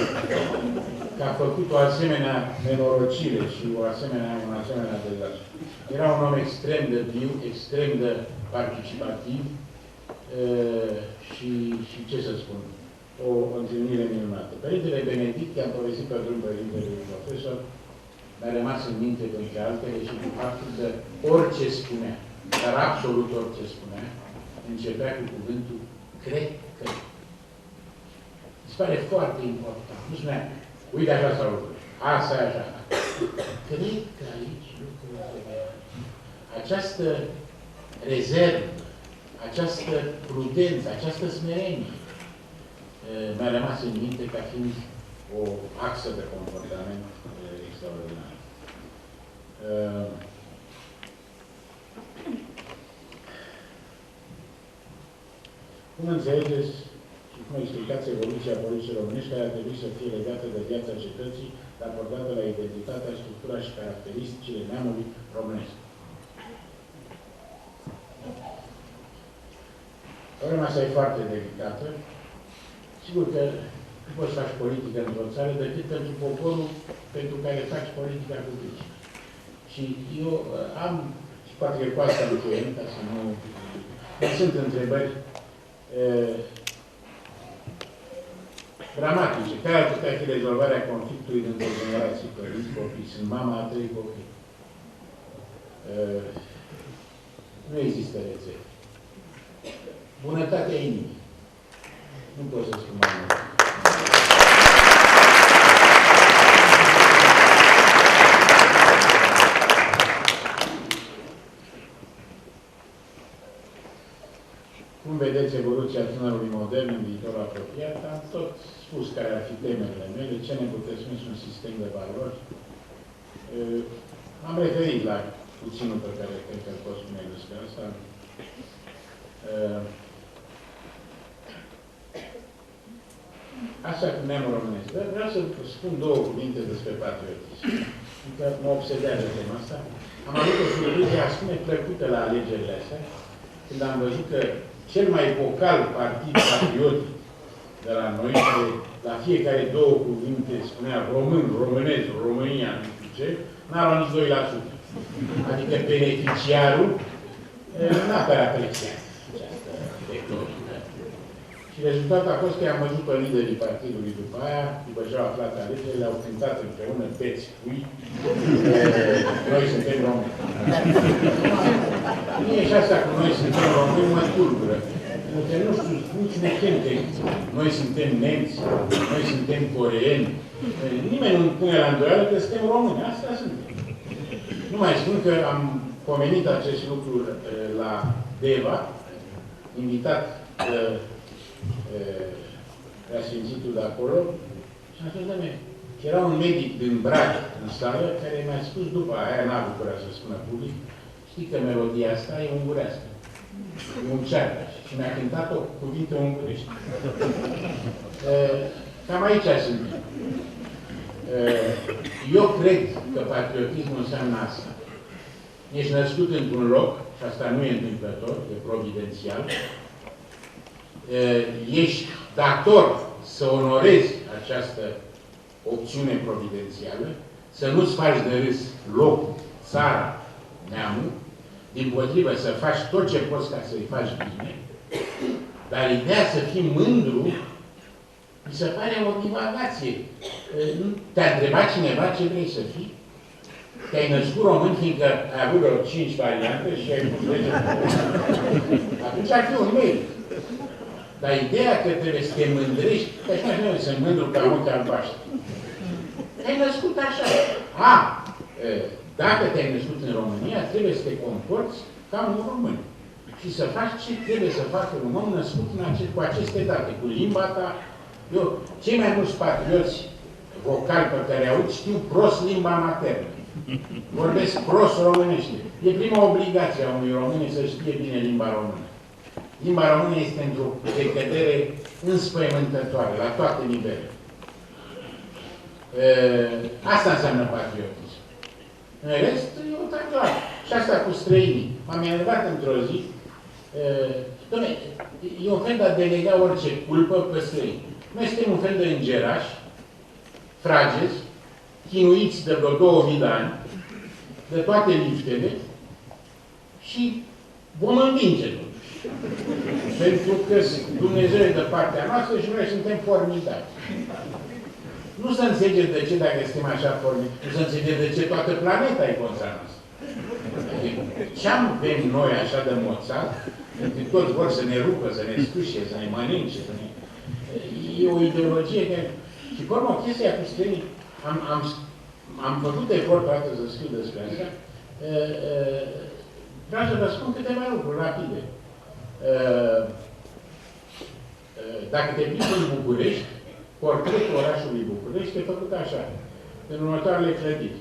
că a făcut o asemenea nenorocire și un asemenea dezastru. Era un om extrem de viu, extrem de participativ și ce să spun, o întâlnire minunată. Părintele Benedict, i-am povestit pe drum părintelui profesor, mi-a rămas în minte printre altele și cu faptul că orice spunea, dar absolut orice spunea, începea cu cuvântul cred că. Mi se pare foarte important. Nu spunea, uite așa sau asta e așa. Cred că aici lucrurile trebuie. Această rezervă, această prudență, această smerenie mi-a rămas în minte ca fiind o axă de comportament extraordinar. Cum înțelegeți și cum explicați evoluția politicii românești care ar trebui să fie legată de viața cetății, raportată la identitatea, structura și caracteristicile neamului românesc? Problema asta e foarte delicată. Sigur că nu poți să faci politică într-o țară decât pentru poporul pentru care faci politica cu pricina. Și eu am, și poate că cu asta încheiem, ca să nu... Sunt întrebări dramatice. Care ar putea fi rezolvarea conflictului dintre generații? Părinți, copii. Sunt mama a 3 copii. Nu există rețetă. Bunătatea inimii. Nu pot să spun mai mult. Cum vedeți evoluția tânărului modern în viitorul apropiat? Am tot spus care ar fi temerile mele. Ce ne puteți spune un sistem de valori? Am referit la puținul pe care cred că pot spune despre asta. Așa cu neamul românesc. Dar vreau să spun 2 cuvinte despre patriotism. încă mă obsedează tema asta, am avut o surpriză, aș spune, plăcută la alegerile astea, când am văzut că cel mai vocal partid patriotic de la noi, care la fiecare două cuvinte spunea român, românez, România, nu știu ce, n-a luat nici 2%. Adică beneficiarul n-a prea apreciat această retorică. Și rezultatul a fost că am văzut pe liderii partidului după aia, după ce au aflat alegerile, au cântat împreună Beți Cui, noi suntem români. Mie și asta cu noi suntem români mă tulbură. Pentru că nu știu, nici ne chem că noi suntem nemți, noi suntem coreeni. Nimeni nu pune la îndoială că suntem români. Asta suntem. Nu mai spun că am pomenit acest lucru la Deva, invitat preasfințitul de acolo, și am spus, doamne, era un medic din Brad, în sală, care mi-a spus după aia, n-a avut curaj să spună public, știi că melodia asta e ungurească, e un cearcă, și mi-a cântat-o cuvinte ungurești. Cam aici sunt. Eu cred că patriotismul înseamnă asta. Ești născut într-un loc, și asta nu e întâmplător, e providențial, ești dator să onorezi această opțiune providențială, să nu-ți faci de râs locul, țara, neamul, dimpotrivă să faci tot ce poți ca să-i faci bine, dar ideea să fii mândru, mi se pare o divagație. Te-a întrebat cineva ce vrei să fii? Te-ai născut român, fiindcă ai avut vreo 5 variante și ai pus legea. Atunci ar fi un merit. Dar ideea că trebuie să te mândrești, că așa nu sunt mândru ca multe albaștri. Te-ai născut așa. Dacă te-ai născut în România, trebuie să te comporți ca un român. Și să faci ce trebuie să facă un om născut cu aceste date, cu limba ta. Eu, cei mai mulți patrioți vocali pe care aud știu prost limba maternă. Vorbesc prost românește. E prima obligație a unui român să știe bine limba română. Limba română este într-o decădere înspăimântătoare, la toate nivelele. Asta înseamnă patriotism. În rest, e o taclare. Și asta cu străinii. M-am enervat într-o zi. Dom'le, e un fel de a delega orice culpă pe străini. Noi suntem un fel de îngerași, frageți, chinuiți de vreo 2000 de ani, de toate liftele, și vom învinge totuși. Pentru că Dumnezeu e de partea noastră și noi suntem formidabili. Nu să înțelegeți de ce, dacă suntem așa formidabili, nu să înțelegeți de ce toată planeta e contra noastră. Ce-am avem noi așa de moțat, încât toți vor să ne rupă, să ne scușe, să ne mănânce, să ne... E o ideologie care... Și pe urmă, chestia cu străinii, am făcut efortul atât să scriu despre asta. Vreau să vă spun câteva lucruri rapide. Dacă te plimbi în București, portretul orașului București e făcut așa, în următoarele clădiri.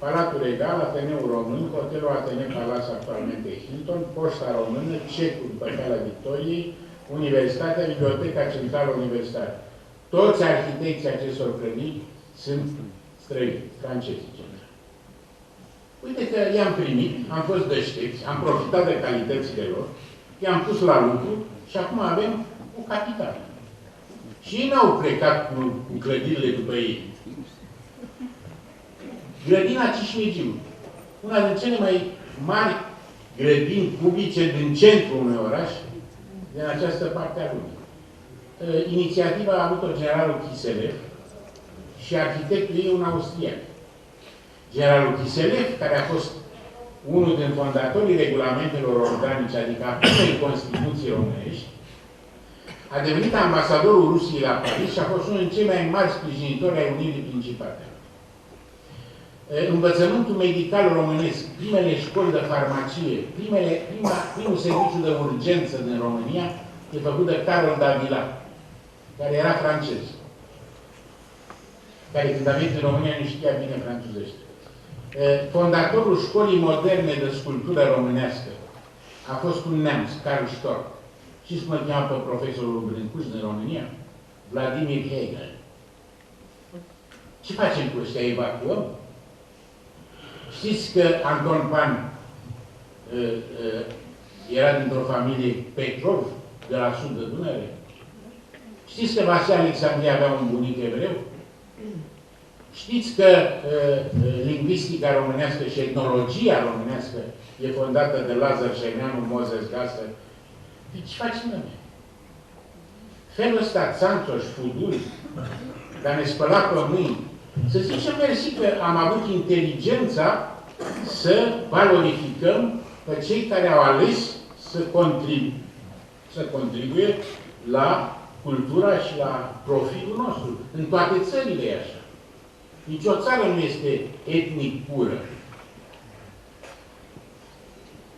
Palatul Regal, Ateneul Român, Hotelul Ateneu Palace, actualmente Hilton, Poșta Română, Cecul pe calea Victoriei, Universitatea, Biblioteca Centrală Universitară. Toți arhitecții acestor clădiri sunt străini, francezi. Uite că i-am primit, am fost deștepți, am profitat de calitățile lor, i-am pus la lucru și acum avem o capitală. Și ei n-au plecat cu clădirile după ei. Grădina Cismigiu, una din cele mai mari grădini publice din centrul unui oraș, din această parte a lumii. Inițiativa a avut-o generalul Chiselev și arhitectul ei un austriac. Generalul Chiselev, care a fost unul din fondatorii regulamentelor organice, adică a primei Constituții românești, a devenit ambasadorul Rusiei la Paris și a fost unul din cei mai mari sprijinitori ai Unirii Principate. Învățământul medical românesc, primele școli de farmacie, primul serviciu de urgență din România, e făcut de Carol Davila, care era francez, care când a venit în România nu știa bine franțuzește. Fondatorul școlii moderne de sculptură românească a fost un neamț, Karl Storch. Știți cum îl cheamă pe profesorul Brâncuș din România? Vladimir Hegel. Ce facem cu ăștia? Evacuăm? Știți că Anton Pan era dintr-o familie Petrov, de la sud de Dunăre? Știți că Vasile Alexandrie avea un bunic evreu? Știți că lingvistica românească și etnologia românească e fondată de Lazar Șerneanu, Moses Gasă? Deci ce faci, mă? Felul ăsta, Țanțoș, Fudul, dar ne spăla pe mâini. Să zicem mersi că am avut inteligența să valorificăm pe cei care au ales să contribuie la cultura și la profitul nostru. În toate țările e așa. Nici o țară nu este etnic pură.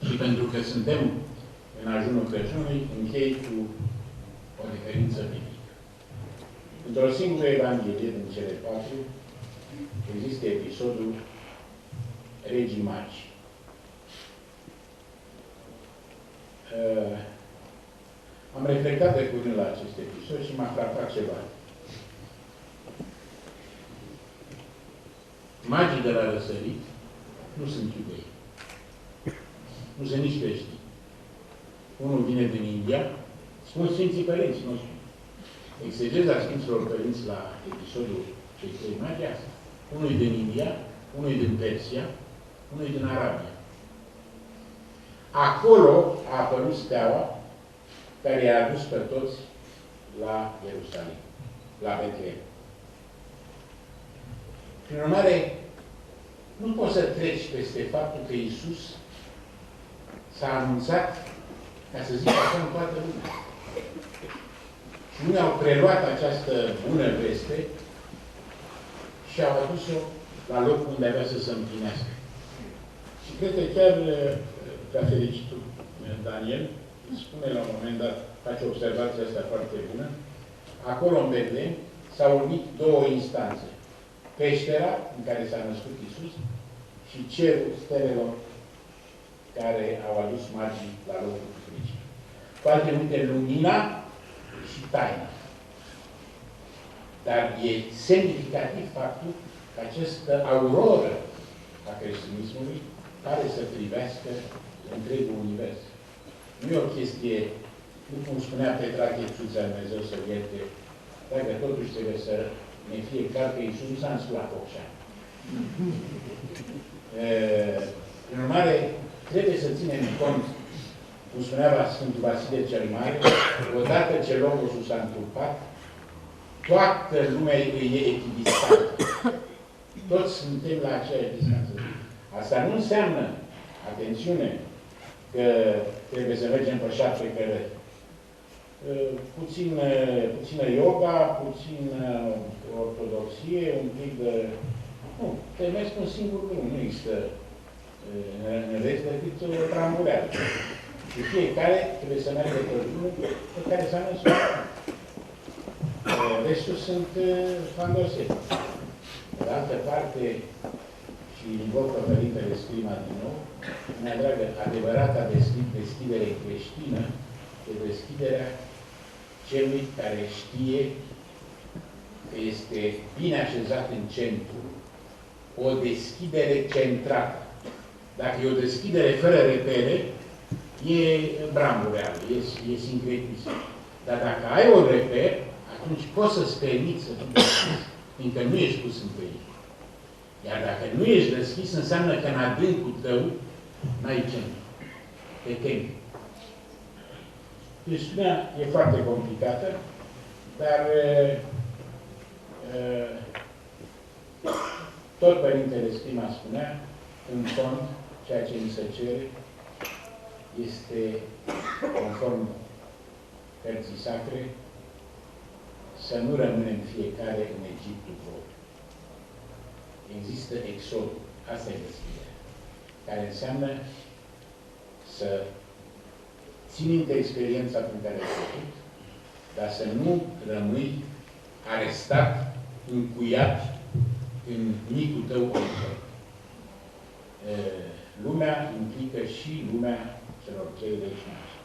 Și pentru că suntem în ajunul Crăciunului, închei cu o referință biblică. Într-o singură Evanghelie din cele 4 există episodul Regii Magi. Am reflectat de curând la acest episod și m-a frapat ceva. Magii de la răsărit nu sunt iudei. Nu sunt nici creștini. Unul vine din India, spun Sfinții Părinți, nu spun. Exegeza Sfinților Părinți la episodul cei trei magi asta. Unul din India, unul din Persia, unul din Arabia. Acolo a apărut steaua care i-a adus pe toți la Ierusalim, la Betlehem. Prin urmare, nu poți să treci peste faptul că Iisus s-a anunțat, ca să zic așa, în toată lumea. Și unii au preluat această bună veste și au adus-o la locul unde avea să se împlinească. Și cred că chiar prea fericitul Daniel spune la un moment dat, face observația asta foarte bună, acolo în Betlehem s-au unit două instanțe. Peștera, în care s-a născut Iisus, și cerul stelelor care au adus magii la locul fricii. Cu alte cuvinte, lumina și taina. Dar e semnificativ faptul că această auroră a creștinismului pare să privească întregul univers. Nu e o chestie, nu cum spunea Petrache Țuța, Dumnezeu să ierte, dacă totuși trebuie să ne fie clar că Iisus nu s-a născut la Focșani. Prin urmare, trebuie să ținem cont, cum spunea Sfântul Vasile cel Mare, odată ce Logosul s-a întrupat, toată lumea e echidistată. Toți suntem la aceeași distanță. Asta nu înseamnă, atențiune, că trebuie să mergem pe 7 cărări. Puțină yoga, puțin ortodoxie, un pic de... Nu, te mergi pe un singur drum, nu există în rest decât o trambureală. Și fiecare trebuie să meargă pe drumul pe care s-a născut. Restul sunt fandosete. De altă parte, și invocă Părintele Scrima din nou, mea dragă, adevărata deschidere creștină e deschiderea celui care știe că este bine așezat în centru. O deschidere centrată. Dacă e o deschidere fără repere, e brambureală, e sincretism. Dar dacă ai un reper, atunci poți să-ți permiți să fii deschis, fiindcă nu ești pus în pericol. Iar dacă nu ești deschis, înseamnă că în adâncul tău n-ai centru. Te temi. Chestiunea e foarte complicată, dar tot Părintele Scrima spunea, în fond, ceea ce mi se cere este, conform cărții sacre, să nu rămânem fiecare în Egiptul propriu. Există exodul, asta e deschiderea, care înseamnă să ții minte experiența prin care ai trecut, dar să nu rămâi arestat, încuiat în micul tău confort. Lumea implică și lumea celor 30 nași.